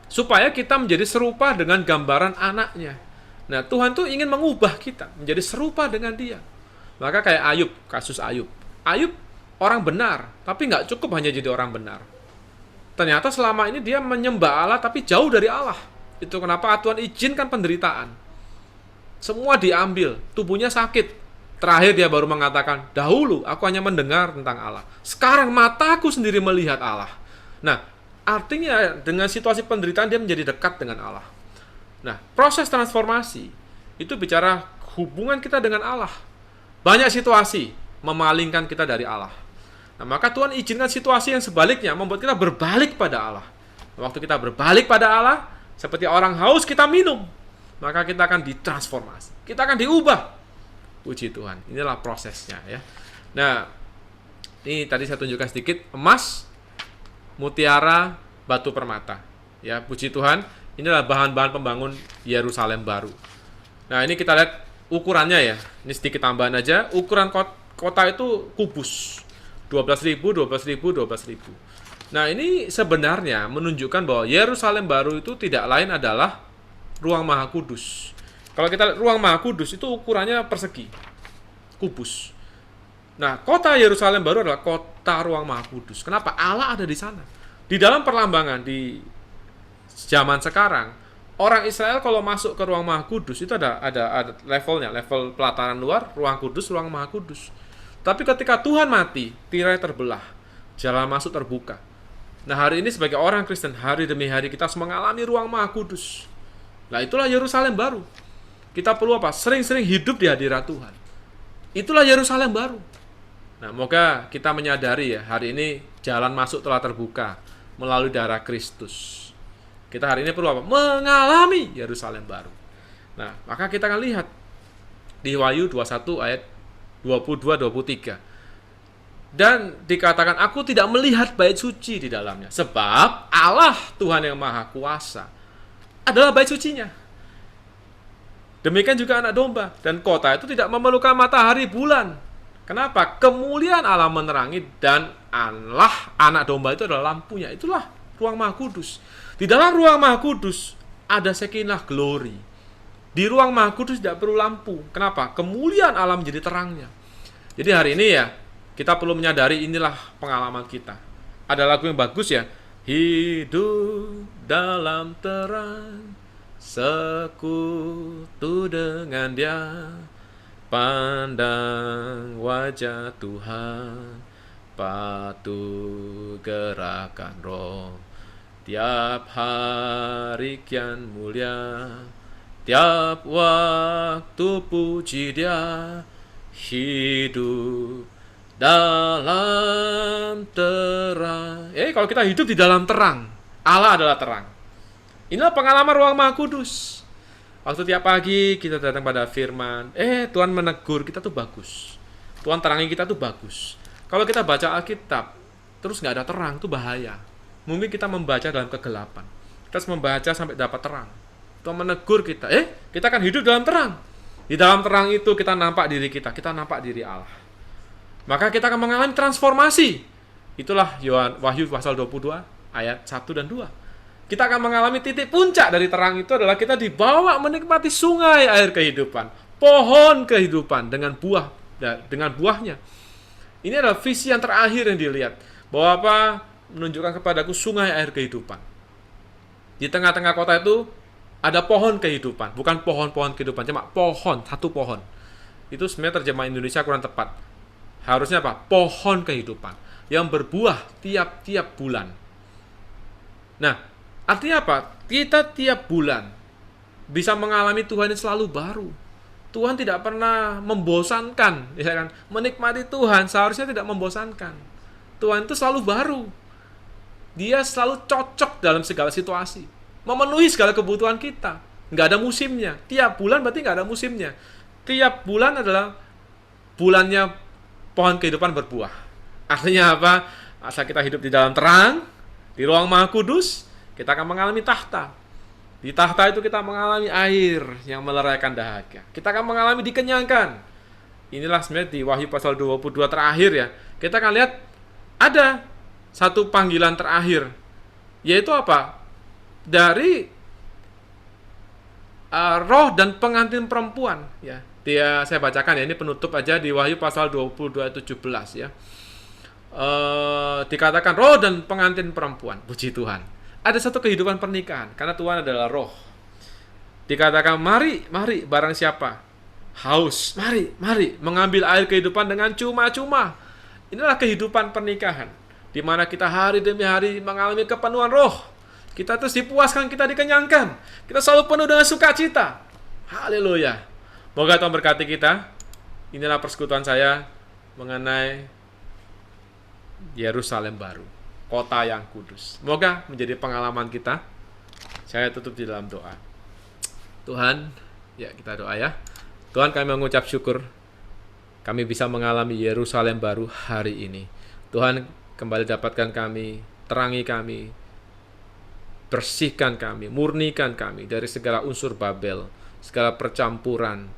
Supaya kita menjadi serupa dengan gambaran anaknya. Nah, Tuhan tuh ingin mengubah kita menjadi serupa dengan Dia. Maka kayak Ayub, kasus Ayub. Ayub orang benar, tapi nggak cukup hanya jadi orang benar. Ternyata selama ini dia menyembah Allah tapi jauh dari Allah. Itu kenapa Tuhan izinkan penderitaan. Semua diambil, tubuhnya sakit. Terakhir dia baru mengatakan, dahulu aku hanya mendengar tentang Allah. Sekarang mataku sendiri melihat Allah. Nah, artinya dengan situasi penderitaan dia menjadi dekat dengan Allah. Nah, proses transformasi itu bicara hubungan kita dengan Allah. Banyak situasi memalingkan kita dari Allah. Nah, maka Tuhan izinkan situasi yang sebaliknya, membuat kita berbalik pada Allah. Waktu kita berbalik pada Allah, seperti orang haus kita minum, maka kita akan ditransformasi. Kita akan diubah. Puji Tuhan. Inilah prosesnya ya. Nah, ini tadi saya tunjukkan sedikit, emas, mutiara, batu permata. Ya, puji Tuhan. Inilah bahan-bahan pembangun Yerusalem baru. Nah, ini kita lihat ukurannya ya. Ini sedikit tambahan aja. Ukuran kota itu kubus. 12.000, 12.000, 12.000. Nah, ini sebenarnya menunjukkan bahwa Yerusalem baru itu tidak lain adalah ruang Maha Kudus. Kalau kita lihat ruang Maha Kudus itu ukurannya persegi, kubus. Nah, kota Yerusalem baru adalah kota ruang Maha Kudus. Kenapa? Allah ada di sana. Di dalam perlambangan di zaman sekarang, orang Israel kalau masuk ke ruang Maha Kudus itu ada levelnya, level pelataran luar, ruang kudus, ruang Maha Kudus. Tapi ketika Tuhan mati, tirai terbelah, jalan masuk terbuka. Nah, hari ini sebagai orang Kristen, hari demi hari kita harus mengalami ruang Maha Kudus. Nah, itulah Yerusalem baru. Kita perlu apa? Sering-sering hidup di hadirat Tuhan. Itulah Yerusalem baru. Nah, moga kita menyadari ya, hari ini jalan masuk telah terbuka melalui darah Kristus. Kita hari ini perlu apa? Mengalami Yerusalem baru. Nah, maka kita akan lihat di Wahyu 21 ayat 22-23. Dan dikatakan, aku tidak melihat bait suci di dalamnya. Sebab Allah Tuhan yang Maha Kuasa adalah bait sucinya. Demikian juga anak domba. Dan kota itu tidak memerlukan matahari bulan Kenapa? Kemuliaan Allah menerangi dan Allah, anak domba itu adalah lampunya. Itulah ruang Maha Kudus. Di dalam ruang Maha Kudus ada Shekinah glory. Di ruang Maha Kudus tidak perlu lampu. Kenapa? Kemuliaan Allah menjadi terangnya. Jadi hari ini ya, kita perlu menyadari inilah pengalaman kita. Ada lagu yang bagus ya. Hidup dalam terang, sekutu dengan Dia, pandang wajah Tuhan, patuh gerakan roh, tiap hari kian mulia, tiap waktu puji Dia, hidup dalam terang. Kalau kita hidup di dalam terang, Allah adalah terang. Inilah pengalaman ruang Maha Kudus. Waktu tiap pagi kita datang pada firman, Tuhan menegur kita tuh bagus. Tuhan terangi kita tuh bagus. Kalau kita baca Alkitab, terus nggak ada terang, tuh bahaya. Mungkin kita membaca dalam kegelapan. Kita harus membaca sampai dapat terang. Tuhan menegur kita, kita akan hidup dalam terang. Di dalam terang itu kita nampak diri kita nampak diri Allah. Maka kita akan mengalami transformasi. Itulah Wahyu pasal 22 ayat 1 dan 2. Kita akan mengalami titik puncak dari terang itu adalah kita dibawa menikmati sungai air kehidupan, pohon kehidupan dengan buahnya. Ini adalah visi yang terakhir yang dilihat. Bahwa apa? Menunjukkan kepadaku sungai air kehidupan. Di tengah-tengah kota itu ada pohon kehidupan, bukan pohon-pohon kehidupan, cuma pohon, satu pohon. Itu sebenarnya terjemahan Indonesia kurang tepat. Harusnya apa? Pohon kehidupan yang berbuah tiap-tiap bulan. Nah, artinya apa? Kita tiap bulan bisa mengalami Tuhan yang selalu baru. Tuhan tidak pernah membosankan, ya kan? Menikmati Tuhan seharusnya tidak membosankan. Tuhan itu selalu baru. Dia selalu cocok dalam segala situasi, memenuhi segala kebutuhan kita. Nggak ada musimnya. Tiap bulan berarti nggak ada musimnya. Tiap bulan adalah bulannya pohon kehidupan berbuah. Artinya apa? Asal kita hidup di dalam terang, di ruang Maha Kudus, kita akan mengalami tahta. Di tahta itu kita mengalami air yang meleraikan dahaga. Kita akan mengalami dikenyangkan. Inilah sebenarnya di Wahyu pasal 22 terakhir ya. Kita akan lihat ada satu panggilan terakhir. Yaitu apa? Dari roh dan pengantin perempuan ya. Saya bacakan ya, ini penutup aja di Wahyu pasal 22 ayat 17 ya. Dikatakan roh dan pengantin perempuan. Puji Tuhan. Ada satu kehidupan pernikahan karena Tuhan adalah roh. Dikatakan mari barang siapa haus, mari mengambil air kehidupan dengan cuma-cuma. Inilah kehidupan pernikahan di mana kita hari demi hari mengalami kepenuhan roh. Kita terus dipuaskan, kita dikenyangkan. Kita selalu penuh dengan sukacita. Haleluya. Moga Tuhan berkati kita. Inilah persekutuan saya mengenai Yerusalem baru, kota yang kudus. Moga menjadi pengalaman kita. Saya tutup di dalam doa. Tuhan, ya kita doa ya. Tuhan, kami mengucap syukur kami bisa mengalami Yerusalem baru hari ini. Tuhan, kembali dapatkan kami, terangi kami, bersihkan kami, murnikan kami dari segala unsur Babel, segala percampuran,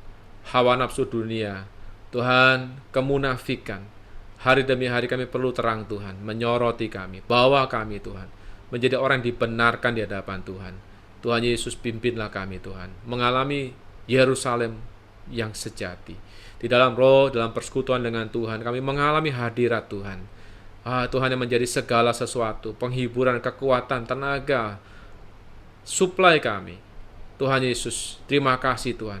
hawa nafsu dunia, Tuhan, kemunafikan. Hari demi hari kami perlu terang Tuhan, menyoroti kami, bawa kami Tuhan, menjadi orang yang dibenarkan di hadapan Tuhan. Tuhan Yesus, pimpinlah kami Tuhan, mengalami Yerusalem yang sejati. Di dalam roh, dalam persekutuan dengan Tuhan, kami mengalami hadirat Tuhan. Tuhan yang menjadi segala sesuatu, penghiburan, kekuatan, tenaga, suplai kami. Tuhan Yesus, terima kasih Tuhan.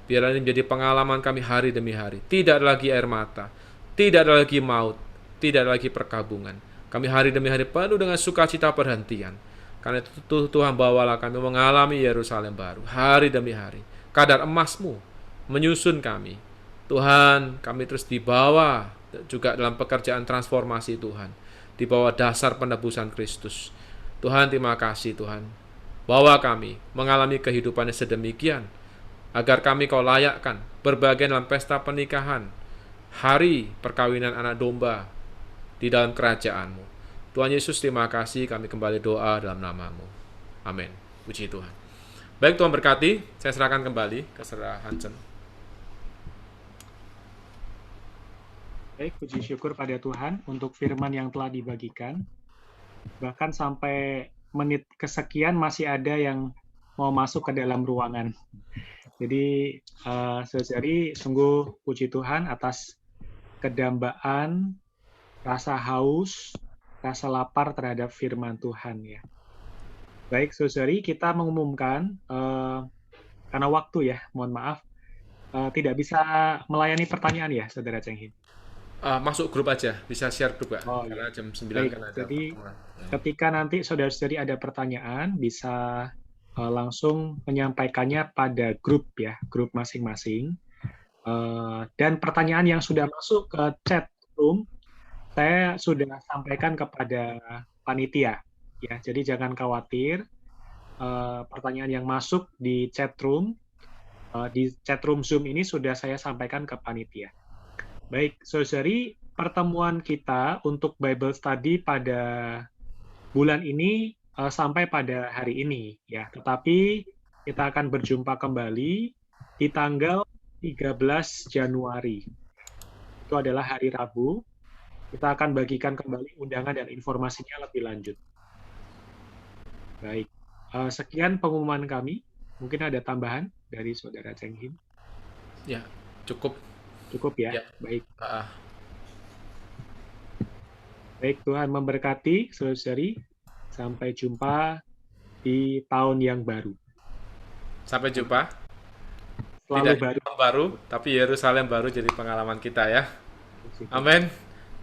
Biar ini menjadi pengalaman kami hari demi hari. Tidak ada lagi air mata, tidak ada lagi maut, tidak ada lagi perkabungan. Kami hari demi hari penuh dengan sukacita perhentian. Karena itu Tuhan, bawalah kami mengalami Yerusalem baru hari demi hari. Kadar emas-Mu menyusun kami. Tuhan, kami terus dibawa juga dalam pekerjaan transformasi Tuhan. Di bawah dasar penebusan Kristus. Tuhan, terima kasih Tuhan. Bawa kami mengalami kehidupan yang sedemikian, agar kami Kau layakkan berbagian dalam pesta pernikahan, hari perkawinan anak domba di dalam kerajaan-Mu. Tuhan Yesus, terima kasih, kami kembali doa dalam nama-Mu. Amin. Puji Tuhan. Baik, Tuhan berkati. Saya serahkan kembali ke Saudara Hansen. Baik, puji syukur pada Tuhan untuk firman yang telah dibagikan. Bahkan sampai menit kesekian masih ada yang mau masuk ke dalam ruangan. Jadi, saudari, sungguh puji Tuhan atas kedambaan, rasa haus, rasa lapar terhadap firman Tuhan ya. Baik, saudari, kita mengumumkan karena waktu ya, mohon maaf, tidak bisa melayani pertanyaan ya, saudara Cenghin. Masuk grup aja, bisa share grup Kak. Oh, Karena iya. jam 9 Baik, kan ada jadi pertemuan. ketika nanti saudara-saudari ada pertanyaan, bisa langsung menyampaikannya pada grup ya, grup masing-masing. Dan pertanyaan yang sudah masuk ke chat room, saya sudah sampaikan kepada panitia. Ya, jadi jangan khawatir. Pertanyaan yang masuk di chat room Zoom ini sudah saya sampaikan ke panitia. Baik, saudari, pertemuan kita untuk Bible Study pada bulan ini sampai pada hari ini ya. Tetapi kita akan berjumpa kembali di tanggal 13 Januari. Itu adalah hari Rabu. Kita akan bagikan kembali undangan dan informasinya lebih lanjut. Baik, sekian pengumuman kami. Mungkin ada tambahan dari saudara Cenghin? Ya, cukup. Cukup ya? Ya. Baik. Ah, Baik, Tuhan memberkati saudari. Sampai jumpa di tahun yang baru. Sampai jumpa. Selalu Tidak baru. tahun baru, tapi Yerusalem baru jadi pengalaman kita ya. Amin.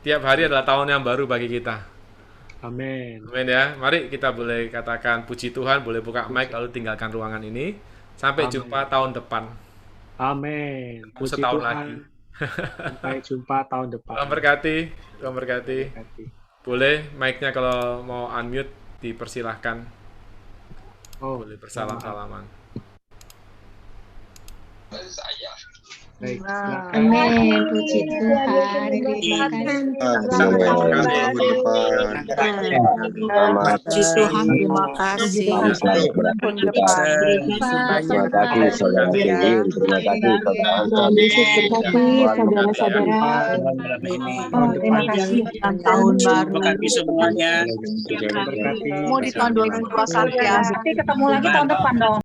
Tiap hari adalah tahun yang baru bagi kita. Amin. Amin ya. Mari kita boleh katakan puji Tuhan, boleh buka mic lalu tinggalkan ruangan ini. Sampai Amin. jumpa tahun depan. Amin. Puji Setahun Tuhan. lagi. Sampai jumpa tahun depan. Tuhan berkati. Tuhan berkati. Boleh mic-nya kalau mau unmute dipersilahkan. Boleh bersalam-salaman. Baik, Amin, puji Tuhan. Terima kasih. Puji Tuhan, terima kasih. Terima kasih saudara Cindy, terima kasih saudara Yesus berkati saudara-saudara. Terima kasih dan tahun baru. Terima kasih semuanya. berkati. Mau di tahun 2021 ya. Nanti ketemu lagi tahun depan dong.